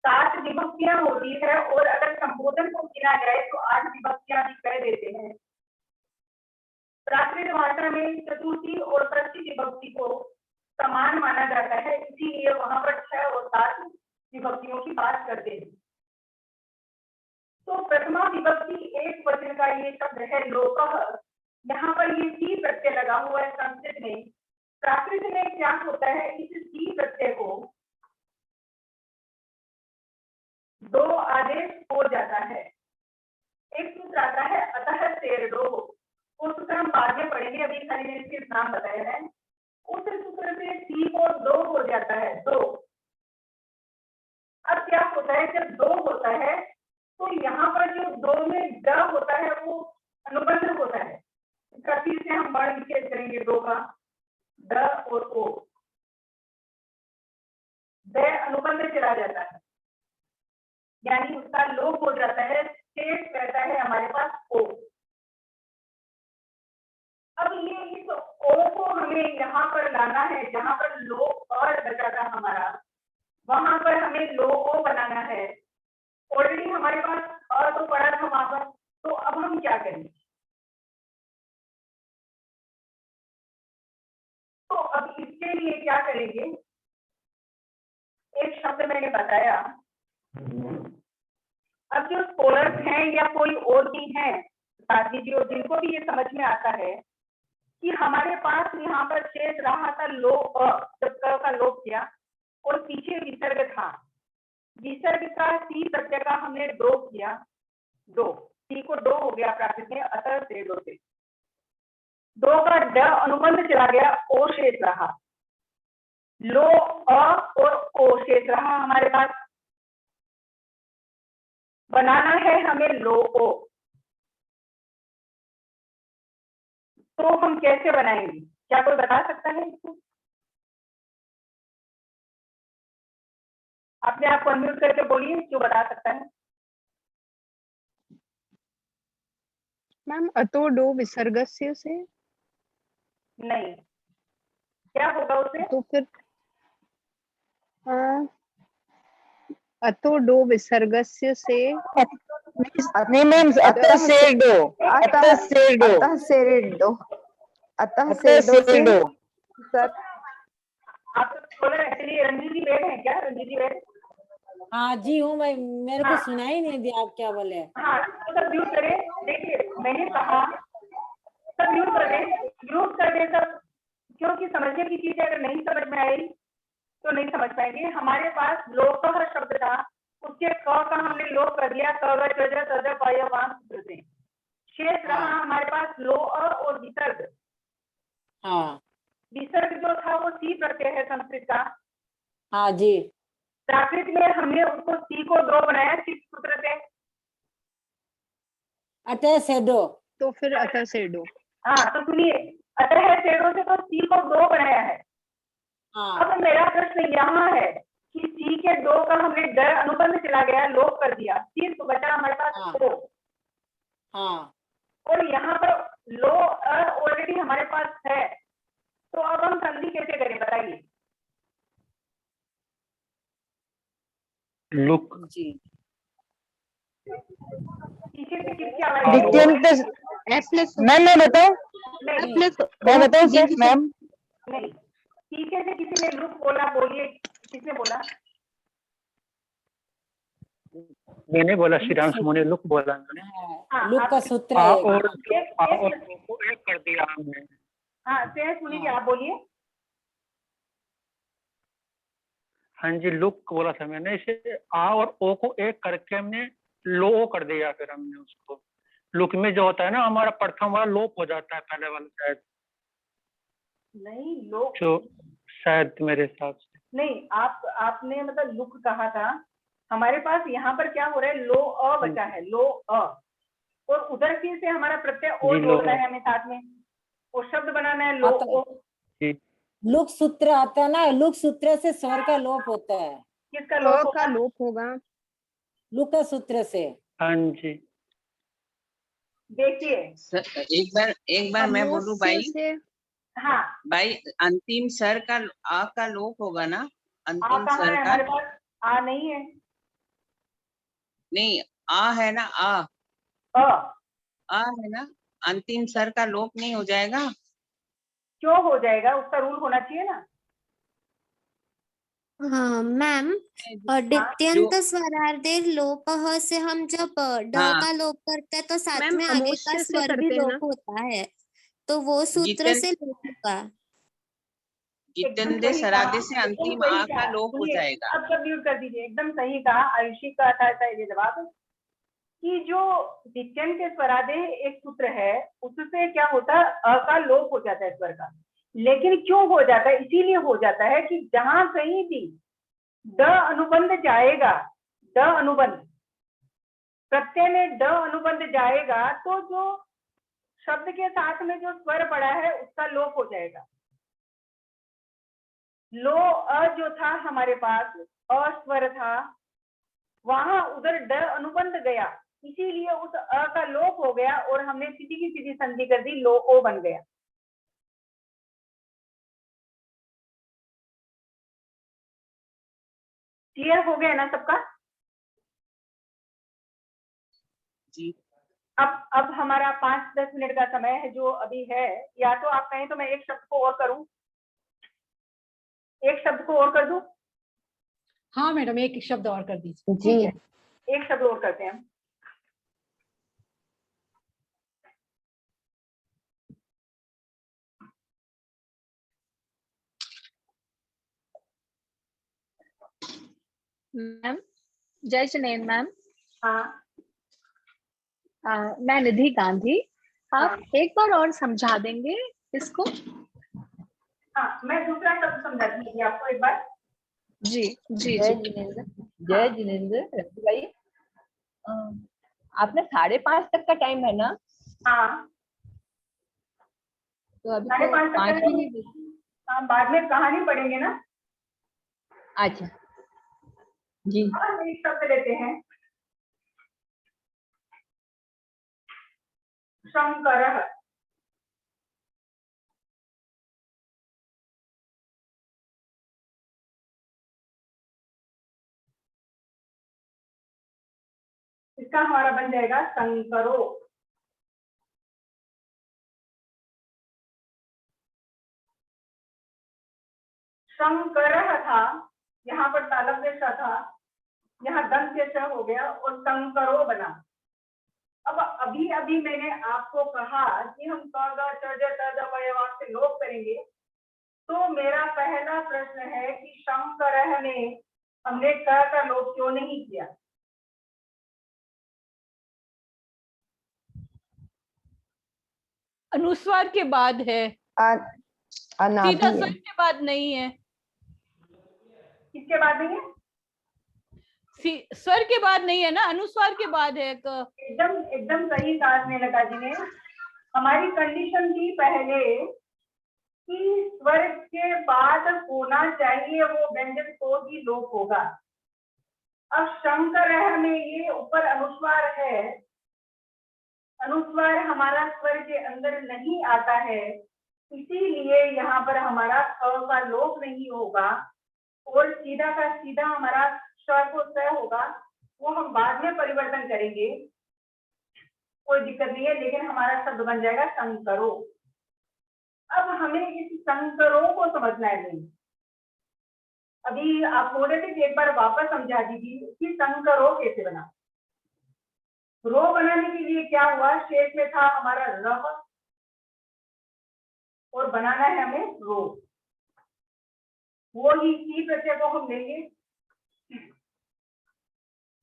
7 विभक्तियां होती है और अगर संबोधन को गिना जाए तो 8 विभक्तियां भी कह देते हैं। प्राकृत भाषा में चतुर्थी और षष्ठी विभक्ति को समान माना जाता है, इसीलिए वहां पर 6 और 7 विभक्तियों की बात करते हैं। तो प्रथमा विभक्ति एक वचन का ये शब्द है लोकः, यहाँ पर ये सी प्रत्यय लगा हुआ है संस्कृत में। प्राकृत में क्या होता है, इस सी प्रत्यय को 2 आदेश हो जाता है। एक सूत्र आता है अतः सेर्डो, वो सूत्र हम बाद में पढ़ेंगे, अभी खाली मैंने सिर्फ नाम बताया है। उस सूत्र से सी को 2 हो जाता है, 2। अब क्या होता है, जब 2 होता है तो यहाँ पर जो 2 में ड होता है वो अनुबंध होता है। इसका फिर से हम वर्ण विच्छेद करेंगे 2 का, ड और ओ, ड अनुबंध चला जाता है, यानी उसका लोप हो जाता है, शेष रहता है हमारे पास ओ। अब ये इस ओ को हमें यहाँ पर लाना है, जहां पर लो और बचा था हमारा, वहां पर हमें लो ओ बनाना है। ऑलरेडी हमारे पास अ तो पड़ा था वहां पर, तो अब हम क्या करेंगे, तो अब इसके लिए क्या करेंगे, एक शब्द मैंने बताया। अब जो स्कॉलर्स हैं या कोई और भी हैं साथी जी, और जिनको भी ये समझ में आता है कि हमारे पास यहाँ पर शेष रहा था लो अ, जब क का लोप किया और पीछे विसर्ग था, विसर्ग का सी प्रत्यय का हमने 2 किया, 2 सी को 2 हो गया प्राकृत में, अतः से 2 से 2 का ड अनुबंध चला गया, ओ शेष रहा, लो अ और ओ शेष रहा हमारे पास। बनाना है हमें लो ओ, तो हम कैसे बनाएंगे, क्या कोई बता सकता है इसको? अपने आप को अनम्यूट करके बोलिए जो बता सकता है। मैम अतो डो विसर्गस्य से नहीं, क्या होगा उसे? तो फिर अतो डो विसर्गस्य से नहीं मैम, अतः सेडो, अतः सेडो, अतः सेरेडो, अतः अतः सेडो से सेडो। सर आप बोले एक्चुअली रंजीत जी बैठ हैं क्या? रंजीत जी बैठ? हाँ जी हूँ मैं, मेरे को हाँ। सुनाई नहीं दिया आप क्या बोले। हाँ, तो सब म्यूट करें। देखिए मैंने कहा सब म्यूट करें, म्यूट कर दें सब, क्योंकि समझने की चीज अगर नहीं समझ में आई तो नहीं समझ पाएंगे। हमारे पास लोकः शब्द था, उसके क का हमने लोप कर दिया, सूत्र से। शेष रहा हमारे पास लो और विसर्ग। हाँ विसर्ग जो था वो सी प्रत्यय है संस्कृत का। हाँ जी। प्राकृत में हमने उसको सी को दो बनाया, किस सूत्र से? अतः सेडो। तो फिर अतः सेडो। हाँ, तो सुनिए, अतः सेडो से तो सी को दो बनाया है। हाँ अब मेरा प्रश्न यहाँ है कि सी के दो का हमने डर अनुबंध चला गया, लोप कर दिया, सिर्फ बचा हमारे पास हाँ। दो। हाँ और यहाँ पर लो ऑलरेडी हमारे पास है, तो अब हम संधि कैसे करें बताइए? लुक। जी। पीछे से किसकी आवाज आ रही है? द्वितीयंत मैम मैं बताऊं, नहीं मैं बताऊं सर मैम? नहीं, पीछे से किसी ने लुक बोला, बोलिए किसने बोला? मैंने बोला, श्री राम समूह ने लुक बोला मैंने। हाँ, लुक का आप- सूत्र आ है। और एक- आ एक- और ओ को एक कर दिया हमने। हाँ सुनिए, आप बोलिए। हाँ जी, लुक बोला था मैंने, इसे आ और ओ को एक करके हमने लो कर दिया, फिर हमने उसको लुक में जो होता है ना हमारा प्रथम वाला लोप हो जाता है, पहले वाला शायद, नहीं लोग जो शायद मेरे हिसाब से। नहीं, आपने मतलब लुक कहा था। हमारे पास यहाँ पर क्या हो रहा है, लो अ बचा है, लो अ, और उधर फिर से हमारा प्रत्यय ओ जी, लो जोड़ना है हमें साथ में, और शब्द बनाना है लो आता है। ओ। लुक सूत्र आता है ना, लुक सूत्र से स्वर का लोप होता है। किसका क लोप का होगा? लोप होगा। लुक का सूत्र से। हाँ जी। देखिए, एक बार मैं बोलूं भाई, अमोस्य से हाँ, भाई अंतिम स्वर का आ का लोप होगा ना, आ अंतिम कहाँ स्वर है का? हमारे पास? आ नहीं है, नहीं, आ है ना, अ। आ है ना, अंतिम स्वर का लोप नहीं हो जाएगा? क्यों हो जाएगा? उसका रूल होना चाहिए ना। हाँ मैम, द्वितीयंत स्वरार्धे लोपः से हम जब ड हाँ। का लोप करते हैं तो साथ मैम में आगे का अमोस्य से स्वर भी करते हैं ना। लोप होता है, तो वो सूत्र जितन से लोप होगा। जितंदे सराधे से एकदम अंतिम सही आ का कहा। लोप हो सुनिए, जाएगा। अब सब म्यूट कर दीजिए। एकदम सही कहा, आयुषी का था ये जवाब कि जो दित्यन के स्वरादे एक सूत्र है, उससे क्या होता है, अ का लोप हो जाता है स्वर का। लेकिन क्यों हो जाता है? इसीलिए हो जाता है कि जहां कहीं भी ड अनुबंध जाएगा, ड अनुबंध, प्रत्यय में ड अनुबंध जाएगा, तो जो शब्द के साथ में जो स्वर पड़ा है उसका लोप हो जाएगा। लो अ जो था हमारे पास, अस्वर था, वहां उधर ड अनुबंध गया, इसीलिए उस अ का लोप हो गया और हमने सीधी की सीधी संधि कर दी, लो ओ बन गया। क्लियर हो गया ना सबका? जी। अब हमारा 5-10 मिनट का समय है जो अभी है, या तो आप कहें तो मैं एक शब्द को और करूं, एक शब्द को और कर दूं? हाँ मैडम, एक शब्द और कर दीजिए। ठीक है, एक शब्द और करते हैं हम। मैम, जय जिनेन्द्र मैम। हाँ, मैं निधि गांधी। आप एक बार और समझा देंगे इसको? हाँ, मैं दूसरा शब्द समझा दीजिए आपको एक बार। जी जी जय जी। जिनेन्द्र, जय जिनेन्द्र रवि भाई, आपने 5:30 तक का टाइम है ना? हाँ, तो अभी 5:30 तो तक 5 का ही नहीं, हाँ, बाद में कहानी पढ़ेंगे ना। अच्छा जी। अब एक शब्द लेते हैं, शंकर। इसका हमारा बन जाएगा संकरो। शंकरः था, यहाँ पर तालब से श था, यहाँ दंत से श हो गया और संकरो बना। अब अभी अभी मैंने आपको कहा कि हम क ग च ज त द प य वाक्य से लोप करेंगे, तो मेरा पहला प्रश्न है कि शंकरः में हमने क का लोप क्यों नहीं किया? अनुस्वार के बाद है, सीधा स्वर के बाद नहीं है। किसके बाद नहीं है? स्वर के बाद नहीं है ना, अनुस्वार के बाद है। एकदम एकदम सही कहा मेनका जी ने। हमारी कंडीशन थी पहले कि स्वर के बाद होना चाहिए वो व्यंजन तो ही लोप होगा। अब शंकरः में ये ऊपर अनुस्वार है, अनुस्वार हमारा स्वर के अंदर नहीं आता है, इसीलिए यहाँ पर हमारा ख का लोप नहीं होगा और सीधा का सीधा हमारा श को स होगा। वो हम बाद में परिवर्तन करेंगे, कोई दिक्कत नहीं है, लेकिन हमारा शब्द बन जाएगा संकरो। अब हमें इस संकरो को समझना है नहीं। अभी आप बोल रहे थे कि एक बार वापस समझा दीजिए कि संकरो कैसे बना। रो बनाने के लिए क्या हुआ, शेष में था हमारा रह और बनाना है हमें रो। वो ही सी प्रत्यय को हम लेंगे,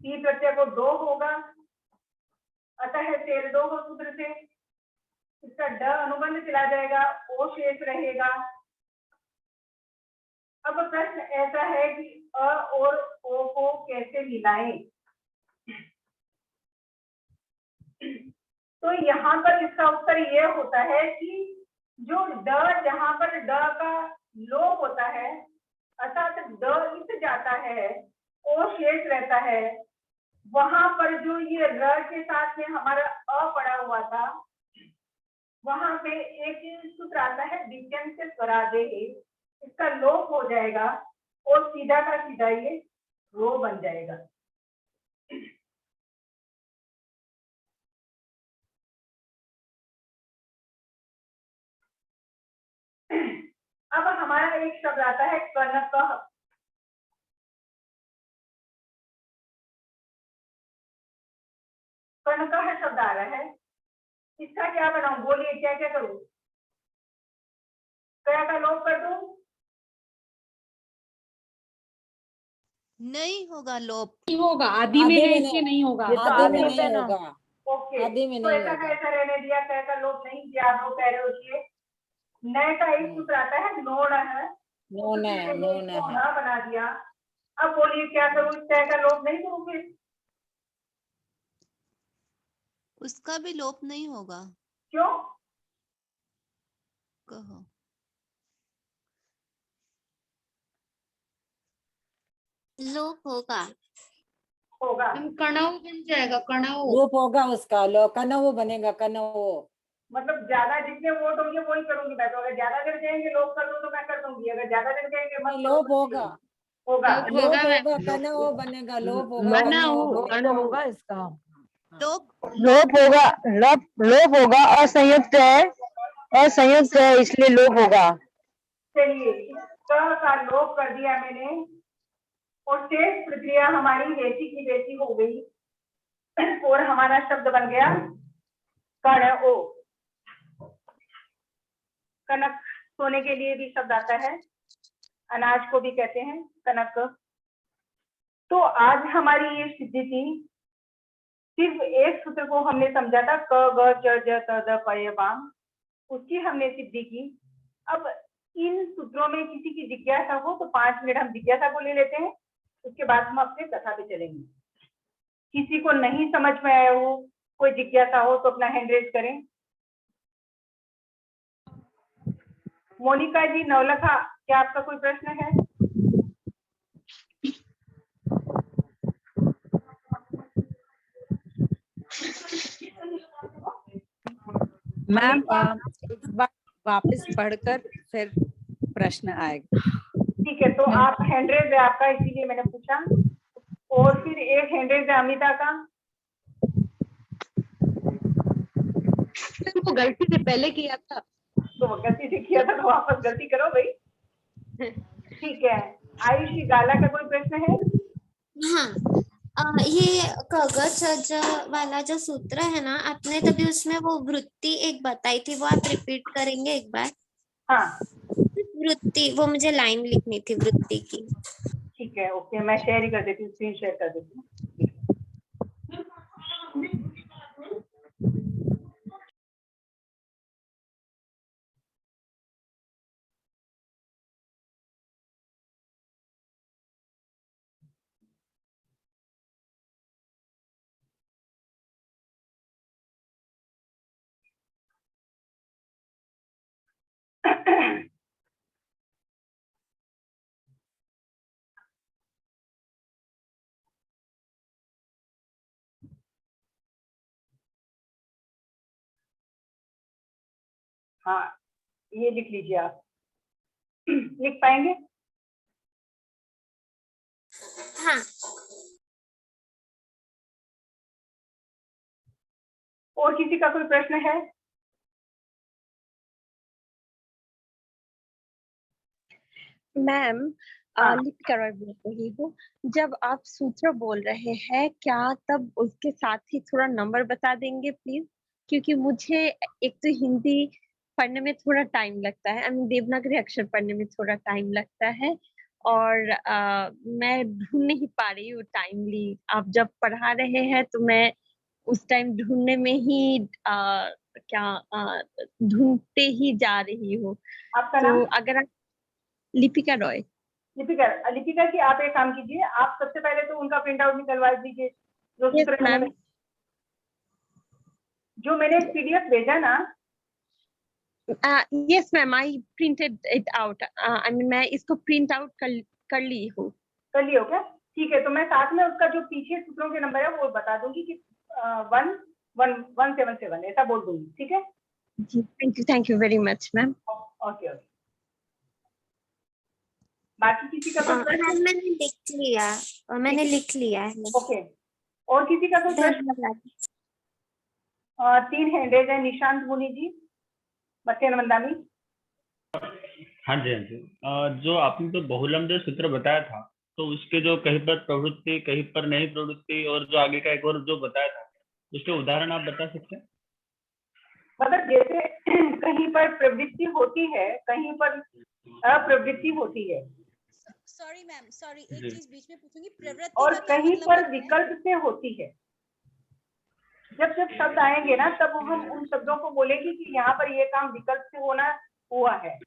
सी प्रत्यय को दो होगा, अतः तेर दो हो सूत्र से, इसका ड अनुबंध चला जाएगा, ओ शेष रहेगा। अब प्रश्न ऐसा है कि अ और ओ को कैसे मिलाएं? तो यहाँ पर इसका उत्तर ये होता है कि जो ड, जहां पर ड का लोप होता है अर्थात ड इस जाता है, ओ शेष रहता है, वहां पर जो ये र के साथ में हमारा अ पड़ा हुआ था, वहां पे एक सूत्र आता है दित्यंत स्वरादेः, इसका लोप हो जाएगा और सीधा का सीधा ये रो बन जाएगा। अब हमारा एक शब्द आता है कनकः। कनकः शब्द आ रहा है, इसका क्या बनाऊं? बोलिए क्या क्या करूं? क्या का लोप कर दूं? नहीं होगा लोप, नहीं होगा, आदि में है इसलिए नहीं होगा। ये तो आदि में आदि नहीं होगा, ओके, आदि में तो नहीं ऐसा होगा। कैसा रहने दिया, कै का लोप नहीं किया, आप लोग कह रहे हो कि नए का एक सूत्र आता है नोण है, नोन है, नोन है। न बना दिया। अब बोलिए क्या करूं, इस कै का लोप नहीं करूं फिर? उसका भी लोप नहीं होगा। क्यों? कहो। लोप होगा, होगा कणव बन जाएगा, कणव। लोप होगा उसका, लो कनवो बनेगा, कनवो। मतलब ज्यादा जितने वोट होंगे वही करूंगी मैं, तो अगर ज्यादा जन कहेंगे लोप कर दो तो मैं कर दूंगी, अगर ज्यादा जन कहेंगे मत करो लोप तो होगा, होगा। लोप होगा, कनवो बनेगा, लोप होगा, कनवो होगा इसका। लोप लोप होगा, लोप होगा, असंयुक्त है, असंयुक्त है इसलिए लोप होगा। चलिए, क का लोप कर दिया मैंने और शेष प्रक्रिया हमारी वैसी की वैसी हो गई और हमारा शब्द बन गया कण ओ। कनक सोने के लिए भी शब्द आता है, अनाज को भी कहते हैं कनक। तो आज हमारी ये सिद्धि थी, सिर्फ एक सूत्र को हमने समझा था, क ग च ज त द प य वाम, उसकी हमने सिद्धि की। अब इन सूत्रों में किसी की जिज्ञासा हो तो 5 मिनट हम जिज्ञासा को ले लेते हैं, उसके बाद हम अपने कथा पे चलेंगे। किसी को नहीं समझ में आया हो, कोई जिज्ञासा हो तो अपना हैंड रेज करें। मोनिका जी, नवलखा, क्या आपका कोई प्रश्न है? मैम एक बार वापस पढ़कर फिर प्रश्न आएगा। ठीक है, तो आप हैंड रेज है आपका, इसीलिए मैंने पूछा। और फिर एक हैंड रेज है अमिता का। वो गलती से पहले किया था। तो वो गलती से किया था तो वापस गलती करो भाई। ठीक है, आयुषी गाला का कोई प्रश्न है? हाँ, ये कगज सज वाला जो सूत्र है ना, आपने तभी उसमें वो वृत्ति एक बताई थी, वो आप रिपीट करेंगे एक बार? हाँ, वृत्ति, वो मुझे लाइन लिखनी थी वृत्ति की। ठीक है, ओके, मैं शेयर ही कर देती हूँ, स्क्रीन शेयर कर देती हूँ। हाँ, ये लिख लीजिए आप। लिख पाएंगे? हाँ। और किसी का कोई प्रश्न है? मैम, लिपिका रॉय बोल रही हूँ। जब आप सूत्र बोल रहे हैं, क्या तब उसके साथ ही थोड़ा नंबर बता देंगे प्लीज? क्योंकि मुझे एक तो हिंदी पढ़ने में थोड़ा टाइम लगता है, देवनागरी अक्षर पढ़ने में थोड़ा टाइम लगता है, और मैं ढूंढ नहीं पा रही हूँ टाइमली। आप जब पढ़ा रहे हैं तो मैं उस टाइम ढूंढने में ही ढूंढते ही जा रही हूँ। आपका तो नाम? अगर आप लिपिका रॉय। लिपिका की आप एक काम कीजिए, आप सबसे पहले तो उनका प्रिंट आउट निकलवा दीजिए जो Yes, सूत्र मैम। जो मैंने पीडीएफ भेजा ना। Yes ma'am, I printed it out. मैं इसको प्रिंट आउट कर ली हूँ। कर लियो क्या? ठीक है, तो मैं साथ में उसका जो पीछे सूत्रों के नंबर है वो बता दूंगी कि 117 ऐसा बोल दूंगी, ठीक है? जी, thank you very much ma'am. Okay okay. बाकी किसी का कोई प्रश्न? मैंने लिख लिया है। ओके, और किसी का कोई प्रश्न? 3 हैंडेज है, निशांत मुनि जी, मत्स्यन मंदानी। हाँ जी, हाँ जी। जो आपने तो बहुलम जो सूत्र बताया था, तो उसके जो कहीं पर प्रवृत्ति, कहीं पर नहीं प्रवृत्ति, और जो आगे का एक और जो बताया था, उसके उदाहरण आप बता सकते हैं? मतलब जैसे कहीं पर प्रवृत्ति होती है, कहीं पर अप्रवृत्ति होती है। सॉरी मैम, सॉरी, एक जी। चीज बीच में पूछूंगी, प्रवृत्ति और का क्या कहीं मतलब पर होता है? विकल्प से होती है। जब जब शब्द आएंगे ना, तब हम उन शब्दों को बोलेंगे कि यहाँ पर ये काम विकल्प से होना हुआ है।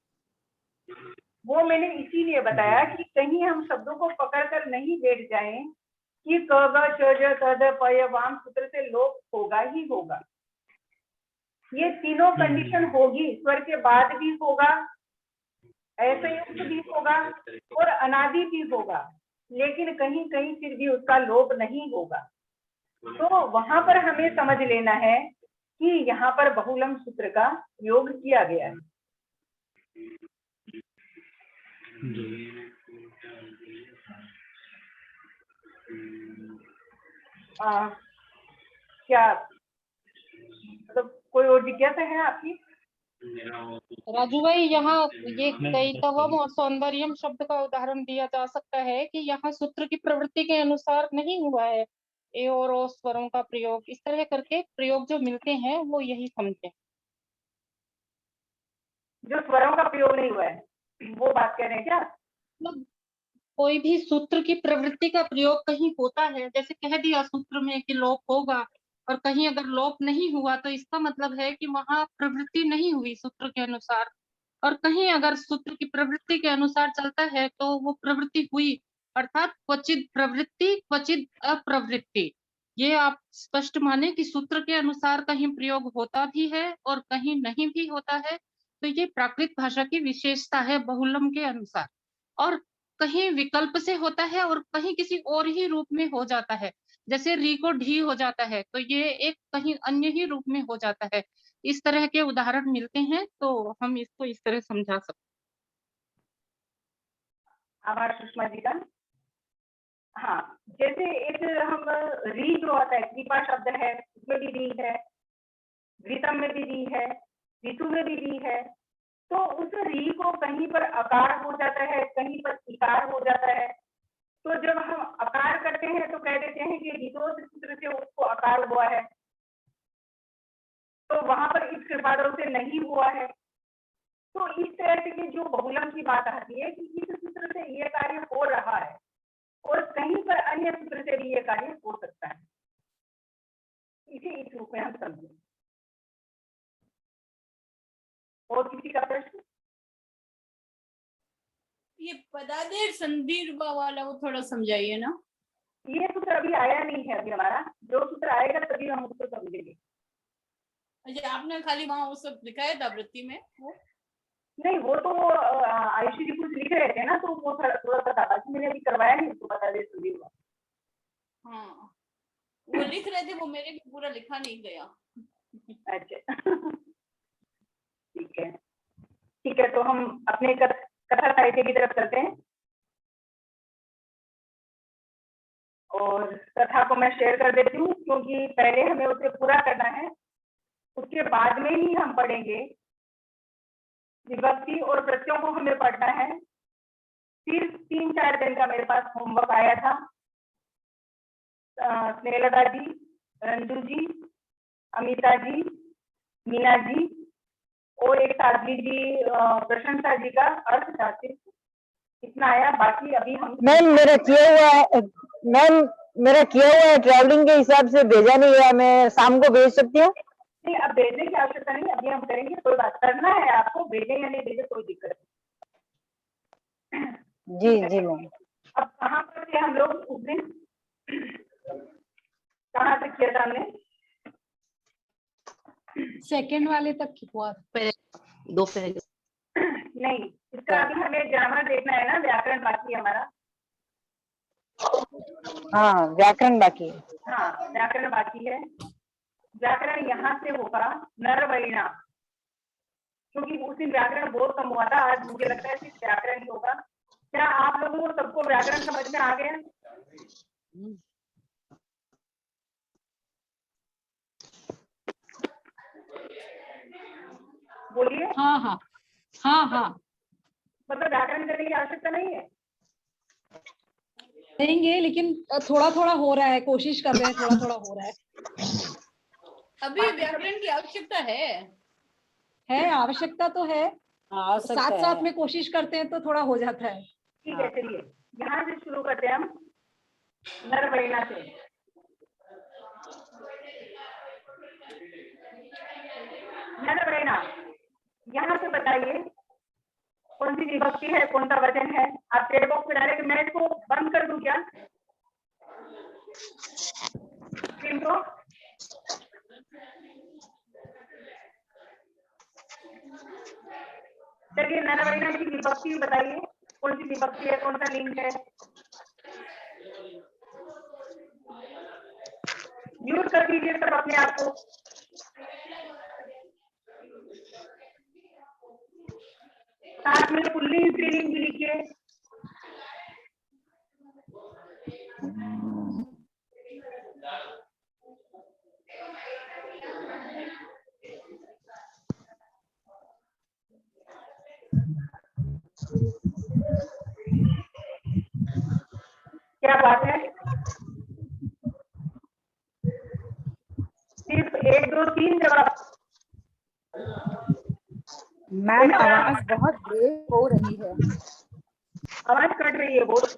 वो मैंने इसीलिए बताया कि कहीं हम शब्दों को पकड़कर नहीं बैठ जाएं कि क ग च ज त द प य वाम सूत्र से लोप होगा ही होगा। ये तीनों कंडीशन होगी, स्वर के बाद भी होगा, असंयुक्त भी होगा और अनादि भी होगा, लेकिन कहीं कहीं फिर भी उसका लोप नहीं होगा। तो वहां पर हमें समझ लेना है कि यहाँ पर बहुलम सूत्र का प्रयोग किया गया है। क्या मतलब कोई और जिज्ञासा है आपकी? राजू भाई, यहाँ ये कैतवम और सौंदर्यम शब्द का उदाहरण दिया जा सकता है कि यहाँ सूत्र की प्रवृत्ति के अनुसार नहीं हुआ है ए और ओ स्वरों का प्रयोग। इस तरह करके प्रयोग जो मिलते हैं वो यही समझे। जो स्वरों का प्रयोग नहीं हुआ है वो बात कह रहे हैं क्या? मतलब कोई भी सूत्र की प्रवृत्ति का प्रयोग कहीं होता है, जैसे कह दिया सूत्र में कि लोप होगा, और कहीं अगर लोप नहीं हुआ तो इसका मतलब है कि वहां प्रवृत्ति नहीं हुई सूत्र के अनुसार, और कहीं अगर सूत्र की प्रवृत्ति के अनुसार चलता है तो वो प्रवृत्ति हुई, अर्थात क्वचित प्रवृत्ति क्वचित अप्रवृत्ति। ये आप स्पष्ट माने कि सूत्र के अनुसार कहीं प्रयोग होता भी है और कहीं नहीं भी होता है। तो ये प्राकृत भाषा की विशेषता है बहुलम के अनुसार। और कहीं विकल्प से होता है और कहीं किसी और ही रूप में हो जाता है, जैसे री को ढी हो जाता है तो ये एक कहीं अन्य ही रूप में हो जाता है। इस तरह के उदाहरण मिलते हैं, तो हम इसको इस तरह समझा सकते हैं। आभार सुषमा जी का। हाँ, जैसे एक हम री जो आता है, कृपा शब्द है, उसमें भी री है, घृतम में भी री है, ऋतु में भी री है। तो उस री को कहीं पर अकार हो जाता है, कहीं पर इकार हो जाता है। तो जब हम अकार करते हैं तो कह देते हैं कि ऋतोद सूत्र से उसको अकार हुआ है, तो वहां पर इस कृपादों से नहीं हुआ है। तो इस तरह से जो बहुलम की बात आती है कि इस सूत्र से ये कार्य हो रहा है और कहीं पर अन्य सूत्र से भी ये कार्य हो सकता है, इसे इस रूप में हम समझें। और किसी का प्रश्न? ये पदादेर संदीर्घ वाला वो थोड़ा समझाइए ना। ये सूत्र अभी आया नहीं है, अभी हमारा जो सूत्र आएगा तभी हम उसको समझेंगे। अच्छा, आपने खाली वहां वो सब दिखाया था वृत्ति में वो? नहीं, वो तो आयुषी जी कुछ लिख रहे थे ना, तो वो थोड़ा सा था, बाकी मैंने अभी करवाया नहीं उसको पदादेर संदीर्घ। हाँ, वो लिख रहे थे, वो मेरे भी पूरा लिखा नहीं गया। अच्छा ठीक है, ठीक है, तो हम अपने कथा साहित्य की तरफ चलते हैं। और कथा को मैं शेयर कर देती हूँ, क्योंकि पहले हमें उसे पूरा करना है, उसके बाद में ही हम पढ़ेंगे। विभक्ति और प्रत्ययों को हमें पढ़ना है। सिर्फ 3-4 दिन का मेरे पास होमवर्क आया था। स्नेहलता जी, रंजू जी, अमिता जी, मीना जी और एक साध्वी जी, प्रशंसा जी का अर्थशास्त्र, इतना आया। बाकी अभी हम मैम मेरा किया हुआ है, मैम मेरा किया हुआ है, ट्रैवलिंग के हिसाब से भेजा नहीं गया, मैं शाम को भेज सकती हूँ? नहीं, अब भेजने की आवश्यकता नहीं, अभी हम करेंगे। कोई बात करना है आपको, भेजे या नहीं भेजे कोई दिक्कत नहीं। जी जी मैम। अब कहाँ पर थे हम लोग उस दिन? कहाँ तक किया था हमने? सेकंड वाले तक हुआ, दो पहले नहीं, इसका अभी हमें ग्रामर देखना है ना, व्याकरण बाकी है हमारा। हाँ व्याकरण बाकी है। हाँ, व्याकरण बाकी है। व्याकरण यहाँ से होगा नरवैणा, क्योंकि उस दिन व्याकरण बहुत कम हुआ था, आज मुझे लगता है सिर्फ व्याकरण ही होगा। क्या आप लोगों को सबको व्याकरण समझ में आ गया? बोलिए। हाँ हाँ हाँ हाँ, मतलब व्याकरण करने की आवश्यकता नहीं है? देंगे, लेकिन थोड़ा थोड़ा हो रहा है, कोशिश कर रहे हैं, थोड़ा थोड़ा हो रहा है। अभी व्याकरण की आवश्यकता है, आवश्यकता तो है, साथ साथ में कोशिश करते हैं तो थोड़ा हो जाता है। ठीक है, चलिए यहाँ से शुरू करते हैं हम, नरवैणा से। नरवैणा, यहाँ से बताइए कौन सी विभक्ति है, कौन सा वचन है? आप चैट बॉक्स में डायरेक्ट, मैं इसको बंद कर दूं क्या? स्क्रीन को चलिए, नरवैणा की विभक्ति बताइए, कौन सी विभक्ति है, कौन सा लिंग है? म्यूट कर दीजिए सब अपने आप को। साथ में पुल्लिंग स्त्रीलिंग भी लिखिए। क्या बात है? सिर्फ 1, 2, 3 जवाब। मैम आवाज बहुत ब्रेक हो रही है। आवाज कट रही है बहुत।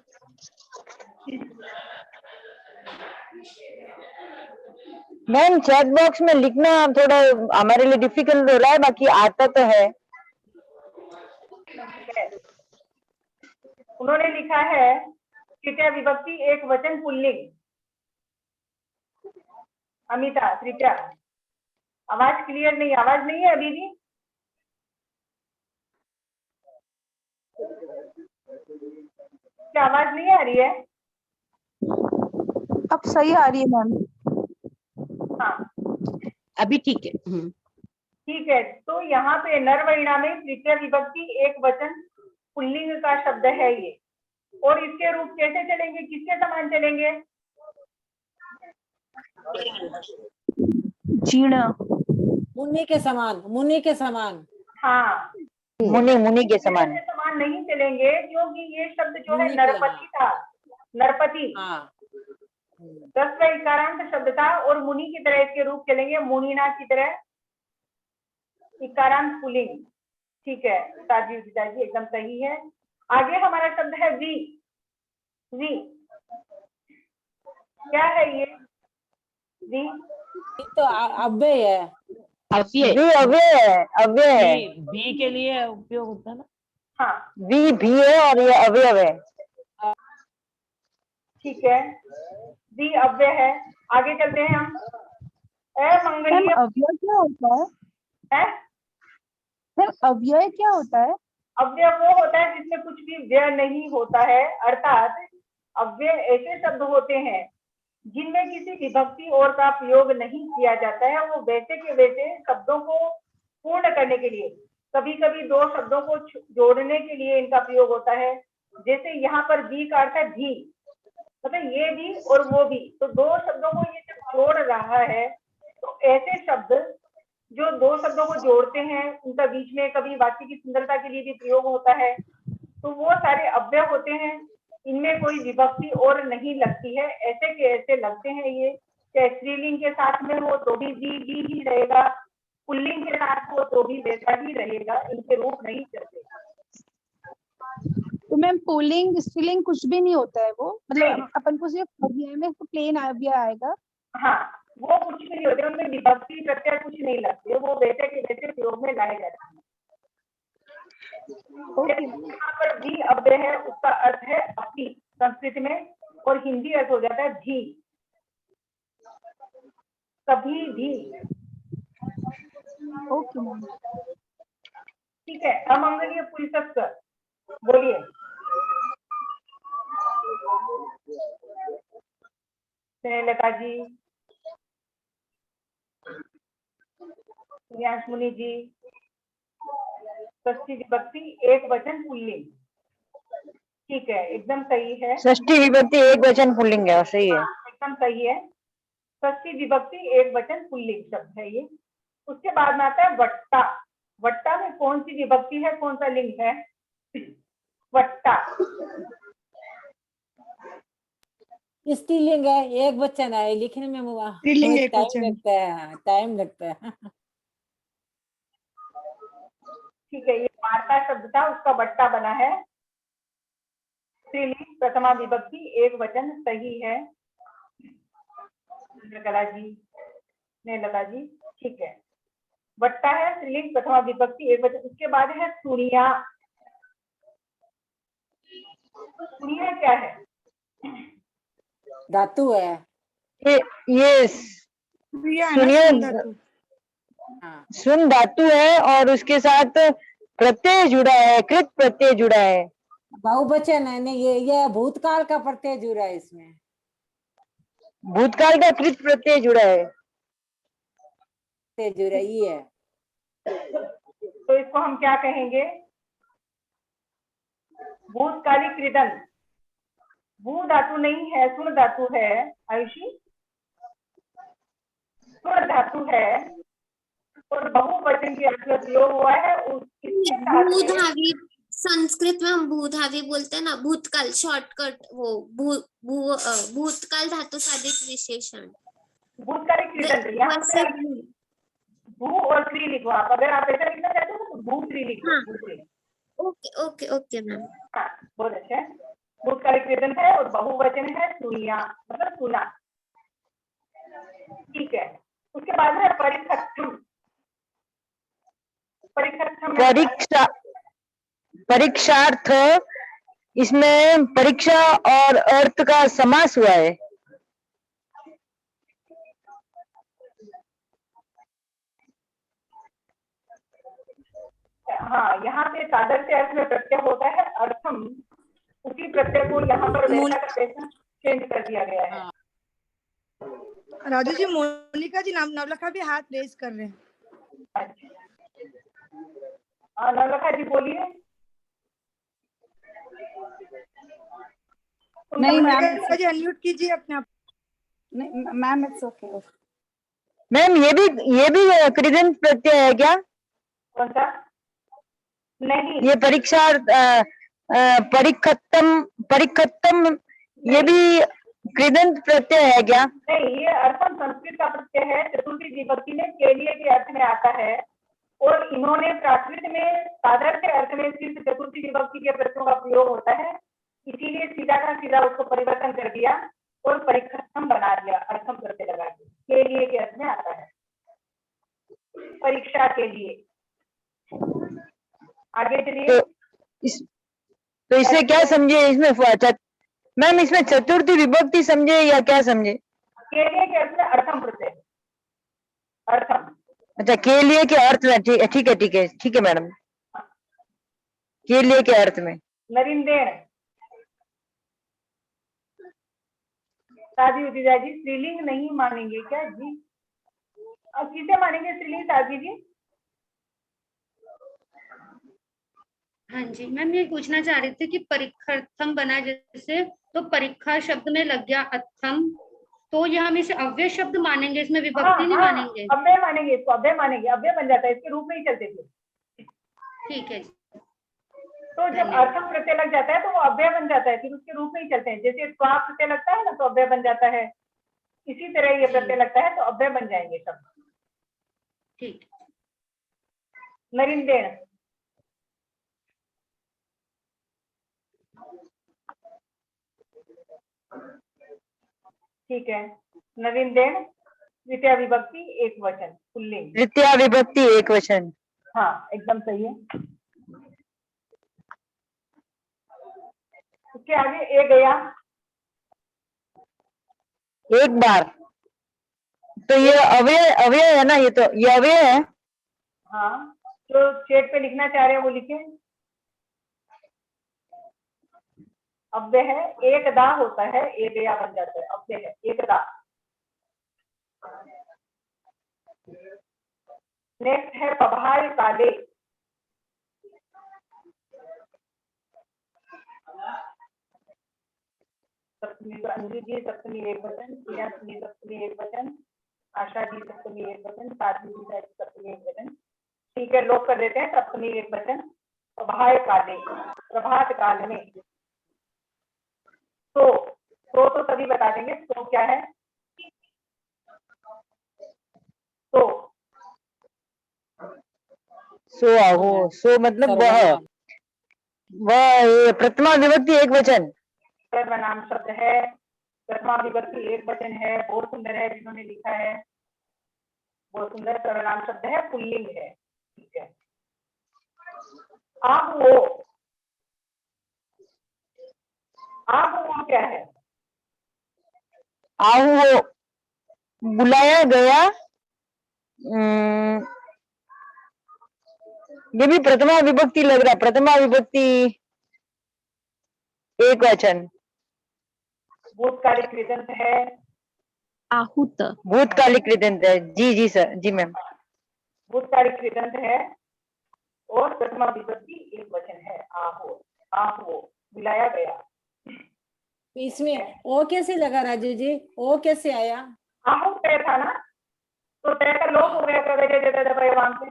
मैम चैट बॉक्स में लिखना थोड़ा हमारे लिए डिफिकल्ट हो रहा है, बाकी आता तो है। उन्होंने लिखा है तृतीया विभक्ति एक वचन पुल्लिंग। अमिता, तृतीया, आवाज क्लियर नहीं, आवाज नहीं है अभी भी? क्या आवाज नहीं आ रही है? अब सही आ रही है मैम। हाँ अभी ठीक है। ठीक है, तो यहाँ पे नरवैणा में तृतीय विभक्ति एक वचन पुल्लिंग का शब्द है ये, और इसके रूप कैसे चलेंगे, किसके समान चलेंगे? जीर्ण। मुनि के समान, मुनि के समान। हाँ, मुनि मुनि के समान। के समान नहीं चलेंगे, क्योंकि ये शब्द जो है मुनि के, नरपति था, नरपति हाँ। ह्रस्व इकारांत शब्द था, और मुनि की तरह इसके रूप चलेंगे, मुनिना की तरह इकारांत पुल्लिंग। ठीक है ताजी पिताजी, एकदम सही है। आगे हमारा शब्द है वी। वी क्या है ये? वी तो अव्यय है। अव्यय, वी अव्यय है, अव्यय है। भी के लिए उपयोग होता है ना। हाँ, वी भी है और ये अवयव है। ठीक है, वी अव्यय है। आगे चलते हैं हम। अमंगलीय अव्यय क्या होता है? अव्यय क्या होता है? अव्यय वो होता है जिसमें कुछ भी व्यय नहीं होता है, अर्थात अव्यय ऐसे शब्द होते हैं जिनमें किसी विभक्ति और का प्रयोग नहीं किया जाता है। वो वैसे के वैसे शब्दों को पूर्ण करने के लिए, कभी कभी दो शब्दों को जोड़ने के लिए इनका प्रयोग होता है। जैसे यहाँ पर भी का अर्थ है भी, मतलब ये भी और वो भी, तो दो शब्दों को ये जब जोड़ रहा है, तो ऐसे शब्द जो दो शब्दों को जोड़ते हैं, उनका बीच में कभी वाक्य की सुंदरता के लिए भी प्रयोग होता है, तो वो सारे अव्यय होते हैं। इनमें कोई विभक्ति और नहीं लगती है, ऐसे के ऐसे लगते हैं ये। चाहे स्त्रीलिंग के साथ में हो तो भी ही रहेगा, पुल्लिंग के साथ हो तो भी वैसा ही रहेगा, इनके रूप नहीं चलते। तो मैम पुल्लिंग स्त्रीलिंग कुछ भी नहीं होता है वो, मतलब अपन को सिर्फ अव्यय में तो प्लेन अव्यय आएगा। हाँ, वो कुछ भी नहीं होते, उनमें विभक्ति प्रत्यय कुछ नहीं लगते, वो वैसे के वैसे प्रयोग में लाए जाते हैं। यहाँ पर भी अव्यय है, उसका अर्थ है अपी संस्कृत में, और हिंदी अर्थ हो जाता है भी, कभी भी। Okay ma'am. ठीक है, अमंगलीय पुंसक बोलिए। स्नेहलता जी, प्रियांश मुनि जी, षष्ठी विभक्ति एक वचन पुल्लिंग। ठीक है, एकदम सही है। षष्ठी विभक्ति एक वचन पुल्लिंग है, सही है। एकदम सही है, षष्ठी विभक्ति एक वचन पुल्लिंग शब्द है ये। उसके बाद में आता है वट्टा। वट्टा में कौन सी विभक्ति है, कौन सा लिंग है? वट्टा स्त्रीलिंग है, एक वचन है, लिखने में स्त्रीलिंग एक टाइम वचन। लगता है, टाइम लगता है। ठीक है, ये वार्ता शब्द था, उसका वट्टा बना है। स्त्रीलिंग प्रथमा विभक्ति एक वचन, सही है कला जी, नेलता जी। ठीक है, वट्टा है, स्त्रीलिंग प्रथमा विभक्ति एक वचन। उसके बाद है सुनिया। सुनिया क्या है? धातु है। ये सुनिए, सुन धातु है और उसके साथ प्रत्यय जुड़ा है, कृत प्रत्यय जुड़ा है। बहुवचन है नहीं, ये भूतकाल का प्रत्यय जुड़ा है इसमें। भूतकाल का कृत प्रत्यय जुड़ा है। जुड़ा ही है। तो इसको हम क्या कहेंगे? भूतकाली कृदन। भू धातु नहीं है, सुन धातु है। आयुषी, सुन धातु है और बहुवचन के अर्थ में प्रयोग हुआ है। भूधावी, संस्कृत में हम भूधावी बोलते हैं ना, भूतकाल शॉर्टकट, वो भूतकाल धातु साधित विशेषण। भूतकाली कृदन, यहाँ पे भू और क्री लिखो आप, अगर आप ऐसा लिखना चाहते हो तो भू क्री लिखो। Okay okay okay ma'am. हाँ, बहुत अच्छा है। भूतकाली कृदन है और बहुवचन है सुनिया, मतलब सुना। ठीक है, उसके बाद है परिक्षम। परीक्षा, परीक्षार्थ, इसमें परीक्षा और अर्थ का समास हुआ है। हाँ, यहाँ पे सादर से अर्थ में प्रत्यय होता है, अर्थम उसी प्रत्यय को यहाँ पर वैसा का वैसा चेंज कर दिया गया है। राजू जी, मोनिका जी नवलखा भी हाथ रेज कर रहे हैं। नवलखा जी बोलिए। नहीं मैम, जी अनम्यूट कीजिए अपने आप। नहीं मैम, इट्स ओके। मैम ये भी कृदंत प्रत्यय है क्या? कौन सा? नहीं, ये परीक्षा परिखत्तम ये भी कृदंत प्रत्यय है क्या? नहीं, ये अर्थम संस्कृत का प्रत्यय है, चतुर्थी विभक्ति में के लिए के अर्थ में आता है, और इन्होंने प्राकृत में साधर के अर्थ में सिर्फ चतुर्थी विभक्ति के प्रत्ययों का प्रयोग होता है, इसीलिए सीधा का सीधा उसको परिवर्तन कर दिया और परिखत्तम बना दिया, अर्थम प्रत्यय लगा दिया, के लिए के अर्थ में आता है, परीक्षा के लिए। आगे चलिए। तो इससे क्या समझे? इसमें मैम इसमें चतुर्थी विभक्ति समझे या क्या समझे? के लिए के अर्थ में अर्थम प्रत्यय, अर्थम। अच्छा, के लिए के अर्थ में, ठीक है मैडम, के लिए के अर्थ में। नरिंदेन, साजी उदिजा जी, स्त्रीलिंग नहीं मानेंगे क्या जी? अब किसे मानेंगे स्त्रीलिंग साजी जी? हाँ जी मैम, ये पूछना चाह रही थी कि परिखर्थम बना जैसे, तो परीक्षा शब्द में लग गया अर्थम, तो ये हम इसे अव्यय शब्द मानेंगे, इसमें विभक्ति नहीं मानेंगे? अव्यय मानेंगे, इसको अव्यय मानेंगे, अव्यय बन जाता है, इसके रूप में ही चलते थे। ठीक है जी। तो जब अर्थम प्रत्यय लग जाता है तो वो अव्यय बन जाता है, फिर उसके रूप में ही चलते हैं। जैसे त्वा प्रत्यय लगता है ना तो अव्यय बन जाता है, इसी तरह ये प्रत्यय लगता है तो अव्यय बन जाएंगे शब्द। ठीक। नरिंदेन, ठीक है। नरिंदेन, द्वितीय विभक्ति एक वचन, पुल्लिंग। द्वितीय विभक्ति एक वचन, हाँ एकदम सही है। उसके आगे ए गया एक बार, तो ये अव्यय है ना? ये अव्यय है। हाँ, जो चेट पे लिखना चाह रहे हैं वो लिखे। अव्यय है, एकदा होता है, एक गया बन जाता है, अव्यय है एकदा। नेक्स्ट है पभाय काले, सप्तमी, अंजलि जी सप्तमी एक वचन, प्रियांशनी सप्तमी एक वचन, आशा जी सप्तमी एक वचन, साधवी जी सप्तमी एक वचन। ठीक है, लोग कर देते हैं सप्तमी एक वचन। पभाय काले, प्रभात काल में। तो सभी बता देंगे तो क्या है? तो सो आहो, सो मतलब वह प्रथमा विभक्ति एक वचन, सर्वनाम शब्द है, प्रथमा विभक्ति एक वचन है, बहुत सुंदर है जिन्होंने लिखा है, बहुत सुंदर सर्वनाम शब्द है, पुल्लिंग है। ठीक है। आप वो क्या है? आहू बुलाया गया, ये भी प्रथमा विभक्ति लग रहा है, प्रथमा विभक्ति एक वचन। भूतकालिक कृदंत है, आहूत, भूतकालिक कृदंत है। जी सर, जी मैम। भूतकालिक कृदंत है और प्रथमा विभक्ति एक वचन है, आहो बुलाया गया। इसमें ओ कैसे लगा राजू जी? ओ कैसे आया? आहू तय था ना, तो तय का लोप हो गया से।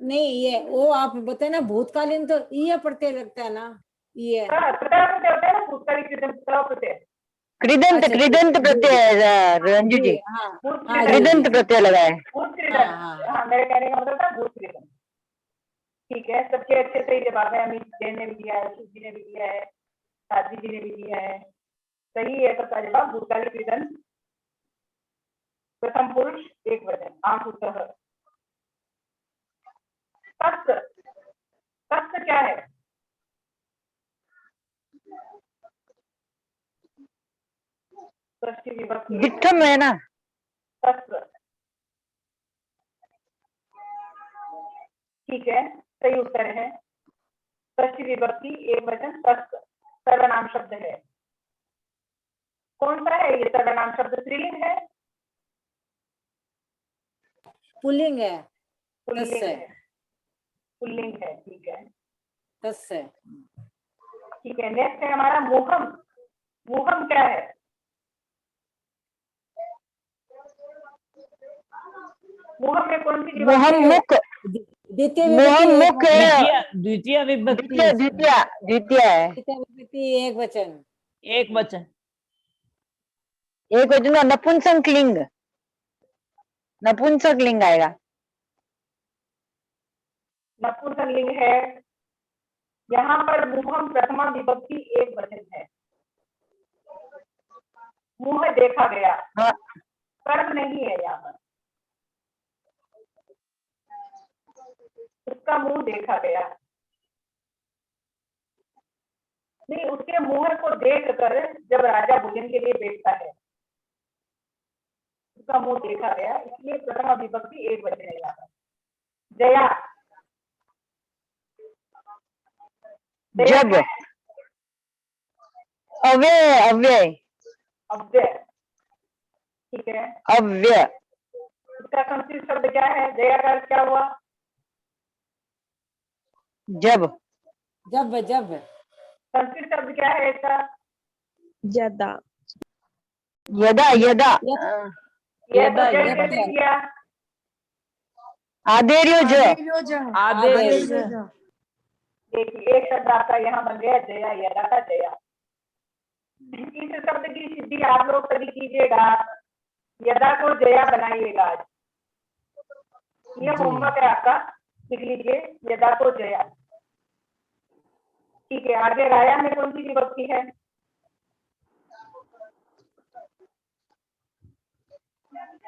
नहीं, ये ओ आप बताए ना, भूतकालीन तो ये प्रत्यय लगता है ना, ये कृदंत प्रत्यय है रंजू जी, कृदंत प्रत्यय लगा है। मेरे कहने का मतलब था भूत कृदंत। ठीक है, सबसे अच्छे सही जवाब है, अमित जैन ने भी दिया है, सुजी ने भी दिया है, साजी जी ने भी दिया है, सही है सबका जवाब भूतकालिक कृदंत, प्रथम पुरुष एक वचन, आहुतः। तस्त क्या है? दिठम है ना? ठीक है, सही उत्तर है। षष्ठी विभक्ति एक वचन, सर्वनाम शब्द है। कौन सा है ये सर्वनाम शब्द? स्त्रीलिंग है, पुल्लिंग है, पुल्लिंग है, पुल्लिंग है। ठीक है, तस्य। ठीक है। नेक्स्ट है हमारा मुहम। मुहम क्या है? मुहम में कौन सी मुहम विभक्ति है? मुख, द्वितीय मुहम विभक्ति मुख है, द्वितीय विभक्ति द्वितीय द्वितीय द्वितीय है, द्वितीय विभक्ति एक वचन। एक वचन। एक वचन में नपुंसक लिंग, नपुंसक लिंग आएगा। नपुंसक लिंग है। यहाँ पर मुहम प्रथमा विभक्ति एक वचन है। मुंह देखा गया, हाँ, कर्म नहीं है यहाँ पर, उसका मुंह देखा गया। नहीं, उसके मुंह को देख कर जब राजा भोजन के लिए बैठता है, उसका मुंह देखा गया, इसलिए प्रथमा विभक्ति एक वचन है यहाँ पर। जया, जब, अव्यय अव्यय अव्यय, ठीक है। अव्यय, इसका संस्कृत शब्द क्या है? जया का अर्थ क्या हुआ? जब, जब जब संस्कृत शब्द क्या है इसका? यदा, यदा यदा, ये तो जय कैसे किया? आदेर्यो देखिए, एक शब्द आपका यहाँ बन गया जया, यदा का जया। इस शब्द की सिद्धि आप लोग कभी कीजिएगा, यदा को जया बनाइएगा आज। ये होमवर्क है आपका, लिख लीजिए यदा को जया। ठीक है, आगे राया में कौन सी विभक्ति है?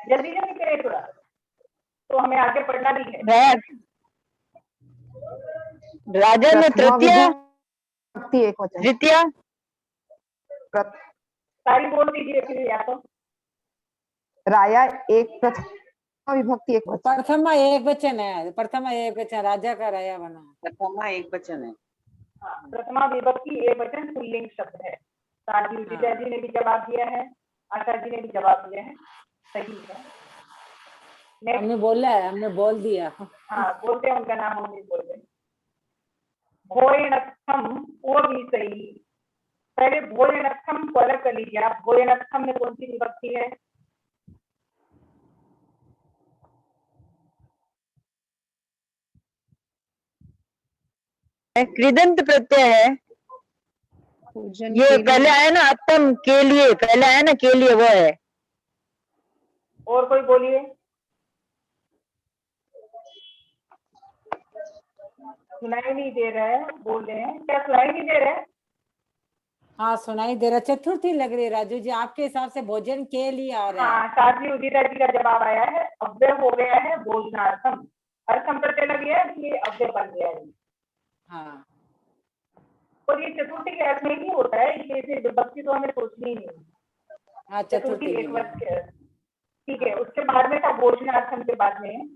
जल्दी जल्दी करें थोड़ा, तो हमें आगे पढ़ना भी है। राजा में तृतीय, एक वचन, द्वितीय, सारी बोल दीजिए फिर, या तो राया एक प्रथमा विभक्ति एक वचन, प्रथमा एक वचन है, प्रथमा एक वचन, राजा का राया बना। प्रथमा एक वचन है। प्रथमा विभक्ति एक वचन पुल्लिंग शब्द है। राजीव जी ने भी जवाब दिया है, आशा जी ने भी जवाब दिया है, सही है। हमने बोला है, हमने बोल दिया। हाँ, बोलते हैं, उनका नाम हम भी बोल रहे हैं। भोजनस्थम, वो भी सही। पहले भोजनस्थम को अलग कर लीजिए आप। भोजनस्थम में कौन सी विभक्ति है? कृदंत प्रत्यय है। ये पहले आया ना, अत्तम के लिए, पहले आया ना के लिए, वो है। और कोई बोलिए। सुनाई नहीं दे रहा है, बोल रहे हैं क्या? सुनाई नहीं दे रहा है? हाँ सुनाई दे रहा। चतुर्थी लग रही है राजू जी, आपके हिसाब से भोजन के लिए आ रहा है। हाँ, साथी उदिता जी का जवाब आया है, अव्यय हो गया है भोजनार्थम, अर्थम प्रत्यय लग गया है, इसलिए अव्यय बन गया है। हाँ, और ये चतुर्थी के अर्थ में ही होता है, इसलिए विभक्ति तो हमें सोचनी नहीं है। हाँ चतुर्थी एक वर्ष के, ठीक है। उसके बाद में था भोजनार्थम के बाद में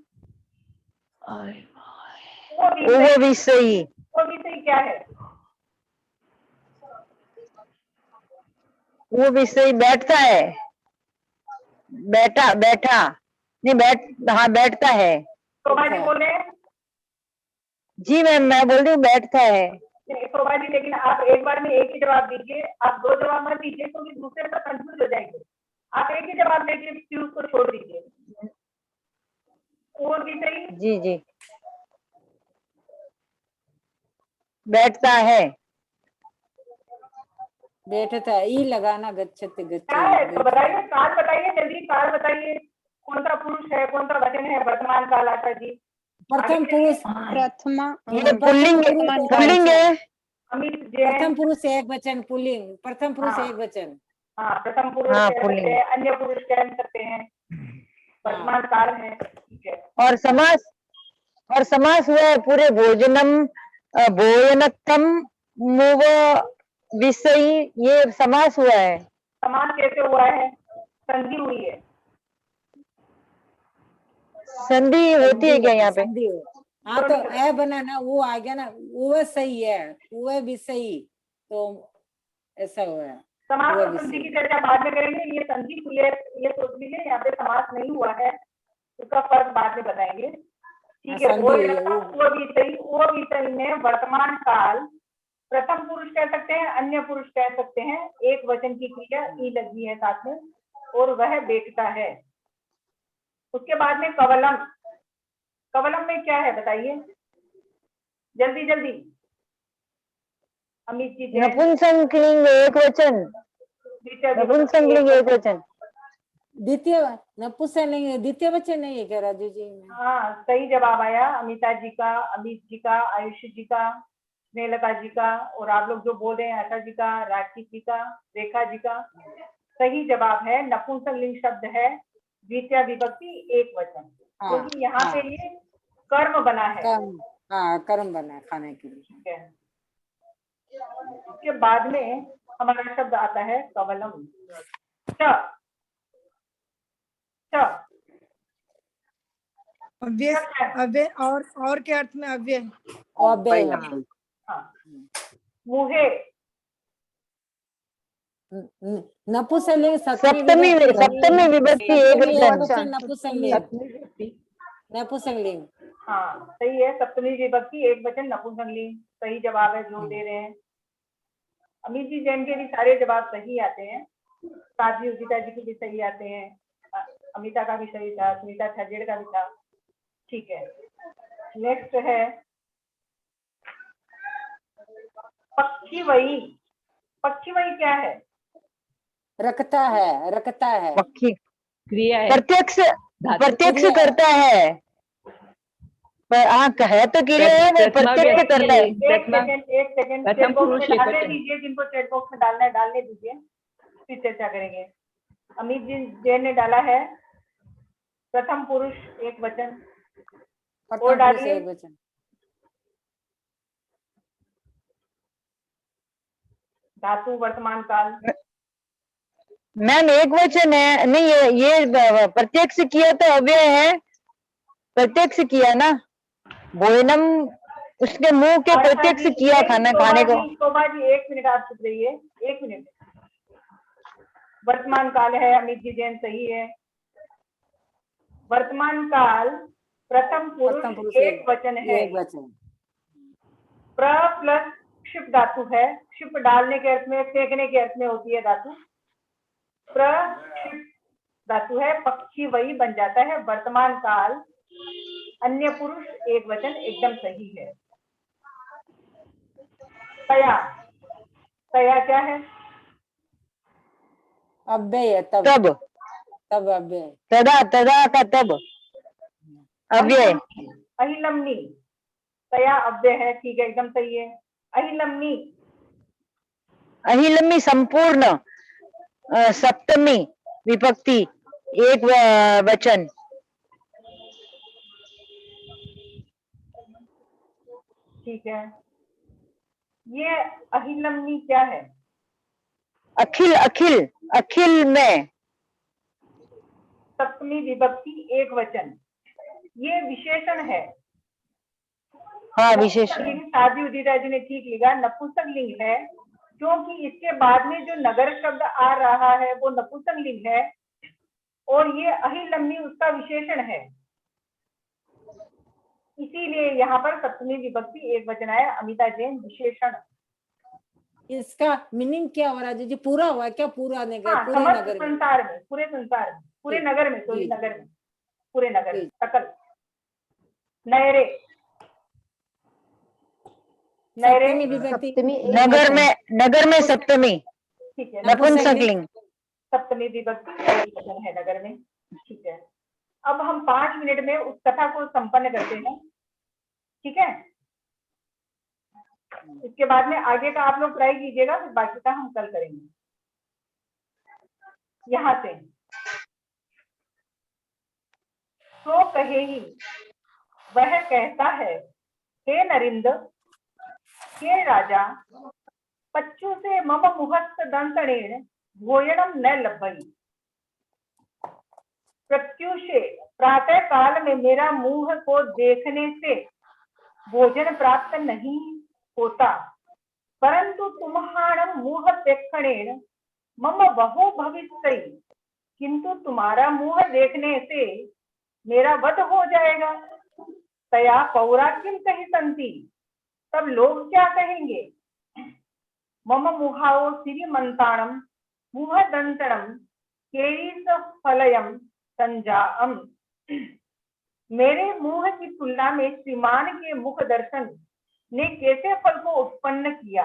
वो भी सही क्या है? वो भी सही बैठता है, बैठा बैठा नहीं, हाँ बैठता है। शोभा जी बोले। जी मैम, मैं बोल रही हूँ बैठता है। शोभा जी, लेकिन आप एक बार में एक ही जवाब दीजिए, आप दो जवाब मत दीजिए क्योंकि दूसरे पर कंफ्यूज हो जाएंगे। आप एक ही जवाब देके फिर उसको छोड़ दीजिए। और भी सही। जी जी, बैठता है, बैठता है। ई लगाना, गच्छति क्या है तो बताइए, काल बताइए, जल्दी काल बताइए। कौन सा पुरुष है, कौन सा वचन है? वर्तमान काल। आशा जी, प्रथम पुरुष, प्रथमा पुल्लिंग है। प्रथम पुरुष एक वचन पुल्लिंग, प्रथम पुरुष एक वचन। हाँ, प्रथम पुरुष कह सकते हैं, अन्य पुरुष कह सकते हैं, वर्तमान काल है, ठीक है। और समास हुआ है पूरे भोजनम, भोजनत्तम, मुव विषयी, ये समास हुआ है। समास कैसे हुआ है? संधि हुई है। संधि होती है क्या यहाँ पे? हाँ तो ए बना ना, वो आ गया ना, वो सही है, वो भी सही, तो ऐसा हुआ है। समास और संधि की चर्चा बाद में करेंगे। ये संधि हुई है, ये सोच लीजिए, यहाँ पे समास नहीं हुआ है, उसका फर्क बाद में बताएंगे, ठीक है। वो भी सही में वर्तमान काल प्रथम पुरुष कह सकते हैं, अन्य पुरुष कह सकते हैं, एक वचन की क्रिया ई लगी है साथ में, और वह बैठता है। उसके बाद में कवलम। कवलम में क्या है बताइए, जल्दी जल्दी। अमित जी जैन। नपुंसकलिंग एक वचन, द्वितीय नपुंसकलिंग एक वचन, द्वितीय नपुंसकलिंग द्वितीय वचन नहीं है क्या राजू जी? हाँ सही जवाब आया अमिता जी का, अमित जी का, आयुषी जी का, स्नेहलता जी का, और आप लोग जो बोल रहे हैं आशा जी का, राखी जी का, रेखा जी का। सही जवाब है नपुंसकलिंग शब्द है, द्वितीय विभक्ति एक वचन, क्योंकि यहाँ पे ये कर्म बना है। हाँ कर्म बना है खाने के लिए। ठीक है। उसके बाद में हमारा शब्द आता है कवलम। च च अव्यय, अव्यय और के अर्थ में अव्यय। अव्यय हाँ। मुहे। नपुंसकलिंग सप्तमी विभक्ति एक वचन, नपुंसकलिंग नपुंसकलिंग। हाँ सही है, सप्तमी विभक्ति एक वचन नपुंसकलिंग सही जवाब है जो दे रहे हैं। अमित जी जैन के भी सारे जवाब सही आते हैं, साध्वी उदिता जी के भी सही आते हैं, अमिता का भी सही था, सुनीता छजेड़ का भी था। ठीक है, नेक्स्ट है पक्षी वही। पक्षी वही क्या है? रखता है पक्षी क्रिया है, प्रत्यक्ष करता है, पर है तो क्रिया है, वो प्रत्यक्ष करता है। एक सेकंड चैट बॉक्स में डालने दीजिए, जिनको चैट बॉक्स में डालना है डालने दीजिए, फिर चर्चा करेंगे। अमित जी जैन ने डाला है प्रथम पुरुष एक वचन, और डालिए धातु वर्तमान काल। मैम एक वचन है, नहीं ये प्रत्यक्ष किया तो अव्यय है, प्रत्यक्ष किया ना, भोजनम उसने मुंह के प्रत्यक्ष किया खाना खाने को। शोभा जी एक मिनट आप चुप रहिए, एक मिनट। वर्तमान काल है, अमित जी जैन सही है। वर्तमान काल प्रथम पुरुष एक वचन है, प्र प्लस क्षिप धातु है, क्षिप डालने के अर्थ में, फेंकने के अर्थ में होती है धातु, प्र क्षिप धातु है, पक्षी वही बन जाता है। वर्तमान काल अन्य पुरुष एक वचन एकदम सही है। तया, तया क्या है? अव्यय है, तब अव्यय, तदा का तब अव्यय। अहिलम्नी, तया अव्यय है, ठीक है एकदम सही है। अहिलम्नी, अहिलम्नी संपूर्ण सप्तमी विभक्ति एक वचन। ठीक है, ये अहिलम्नी क्या है? अखिल, अखिल, अखिल में सप्तमी विभक्ति एक वचन, ये विशेषण है। हाँ विशेषण। साध्वी उदिता जी ने ठीक लिखा, नपुंसकलिंग है, क्योंकि इसके बाद में जो नगर शब्द आ रहा है वो नपुंसकलिंग है, और ये अहिलम्नी उसका विशेषण है, इसीलिए यहाँ पर सप्तमी विभक्ति एक वचन आया। अमिता जैन विशेषण। इसका मीनिंग क्या हो रहा है जी? पूरा हुआ क्या? पूरा नगर, हाँ, पूरे नगर में, संसार में, पूरे संसार में, पूरे नगर में, सॉरी नगर में, पूरे नगर में, सकल। नयरे, नयरे नगर में सप्तमी, ठीक है, नपुंसकलिंग सप्तमी विभक्ति एक वचन है नगर में। ठीक है, अब हम 5 मिनट में उस कथा को संपन्न करते हैं, ठीक है। इसके बाद में आगे का आप लोग ट्राई कीजिएगा, फिर बाकी का हम कल करेंगे। यहाँ से तो कहे ही, वह कहता है, हे नरिंद, हे राजा, पच्चू से मम मुहस्त दंतणेन भोजनम न लभई। प्रत्युषे प्रातः काल में मेरा मुंह को देखने से भोजन प्राप्त नहीं होता, परंतु तुम्हारा मुंह देखणेन मम वहो भविष्यति, किंतु तुम्हारा मुंह देखने से मेरा वध हो जाएगा। तया पौरा किम कही संति, तब लोग क्या कहेंगे? मम मुहाओ श्रीमंताणम मुह दंतणम केरीस फलयम संजाम मेरे मुंह की तुलना में श्रीमान के मुख दर्शन ने कैसे फल को उत्पन्न किया।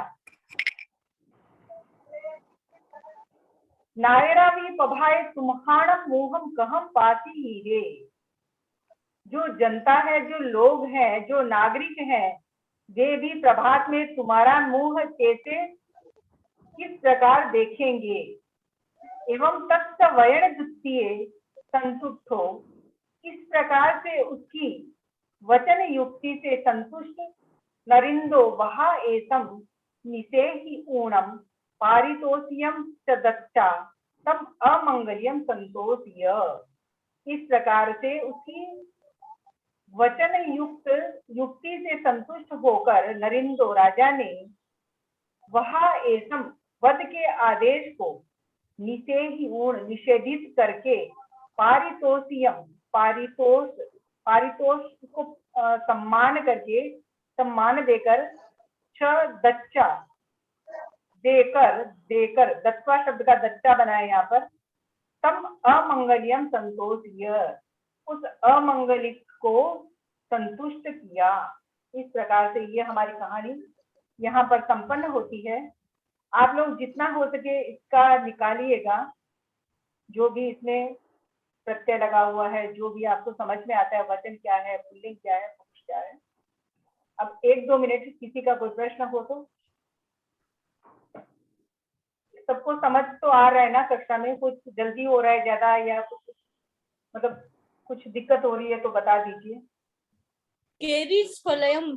नायरावी पभाए तुम्हारम मोहम कहम पाती हीरे। जो जनता है, जो लोग हैं, जो नागरिक हैं, वे भी प्रभात में तुम्हारा मुंह कैसे किस प्रकार देखेंगे। एवं तत्त वयण द्वितीय संतुष्टो, इस प्रकार से उसकी वचन युक्ति से संतुष्ट नरिंदो वहा एतम निसेहि ऊणम पारितोषियम च दच्चा तम अमंगल्यम संतोष्य। इस प्रकार से उसकी वचन युक्ति से संतुष्ट होकर नरिंदो राजा ने वहा एतम वध के आदेश को निसेहि ऊण निषेधित करके पारितोषियम पारितोष को सम्मान करके सम्मान देकर छ दच्चा देकर दत्वा शब्द का दच्चा बनाया यहाँ पर। तम अमंगल्यम संतोष्य, उस अमंगलिक को संतुष्ट किया। इस प्रकार से ये हमारी कहानी यहाँ पर संपन्न होती है। आप लोग जितना हो सके इसका निकालिएगा, जो भी इसमें प्रत्यय लगा हुआ है, जो भी आपको समझ में आता है, वचन क्या है, पुल्लिंग क्या है, पुरुष क्या है। अब 1-2 मिनट किसी का कोई प्रश्न हो तो। सबको समझ तो आ रहा है ना कक्षा में? कुछ जल्दी हो रहा है ज्यादा, या कुछ मतलब कुछ दिक्कत हो रही है तो बता दीजिए। केरीस फलयम,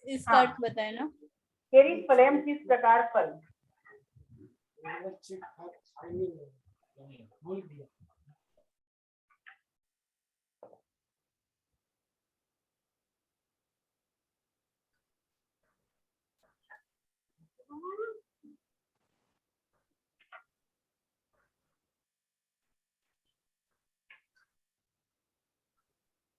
इसका अर्थ बताए ना। केरीस फलयम किस प्रकार फल।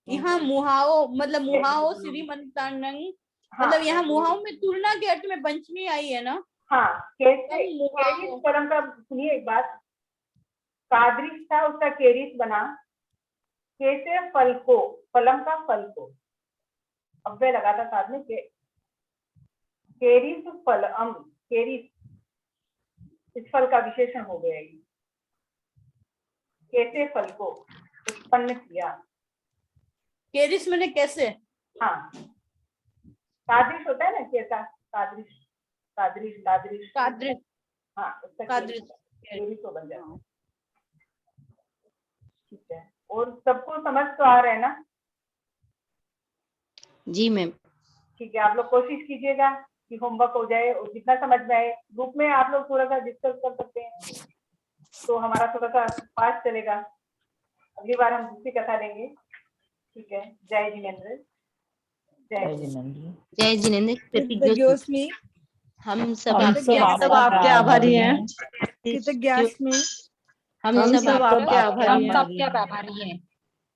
यहाँ मुहाओ मतलब मुहाओ श्रीमंतानंग, मतलब यहाँ मुहाओ में तुलना के अर्थ में पंचमी आई है ना। हाँ, कैसे केरिस फलम का सुनिए एक बात। कादरिश था, उसका केरिस बना। कैसे फल को, फलम का फल को अव्यय लगा था साथ में के, केरिस फलम, केरिस इस फल का विशेषण हो गया। कैसे फल को उत्पन्न किया। केरिस मैंने कैसे। हाँ, कादरिश होता है ना, कैसा कादरिश, कादरिश कादरिश कादरिश, हाँ उसका कादरिश केरिस तो बन जाता है। ठीक है, और सबको समझ तो आ रहा है ना? जी मैम। ठीक है, आप लोग कोशिश कीजिएगा कि होमवर्क हो जाए और जितना समझ में आए ग्रुप में आप लोग थोड़ा सा डिस्कस कर सकते हैं, तो हमारा थोड़ा सा फास्ट चलेगा। अगली बार हम दूसरी कथा लेंगे। ठीक है, जय जिनेंद्र। जय जिनेंद्र। कृतज्ञोस्मि। हम सब आपके आभारी हैं। कृतज्ञास्मि। हम सब आपके आभारी हैं।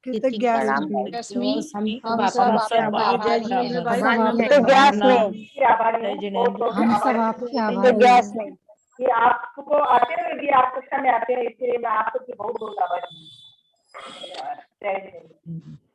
कृतज्ञास्मि। हम सब आपके आभारी हैं। जय जिनेंद्र भाई। हम सब आपके आभारी हैं कि आपको आते हुए भी आप कक्षा में आते हैं, इसलिए मैं आप सबकी बहुत बहुत आभारी हूँ। जय जिनेंद्र।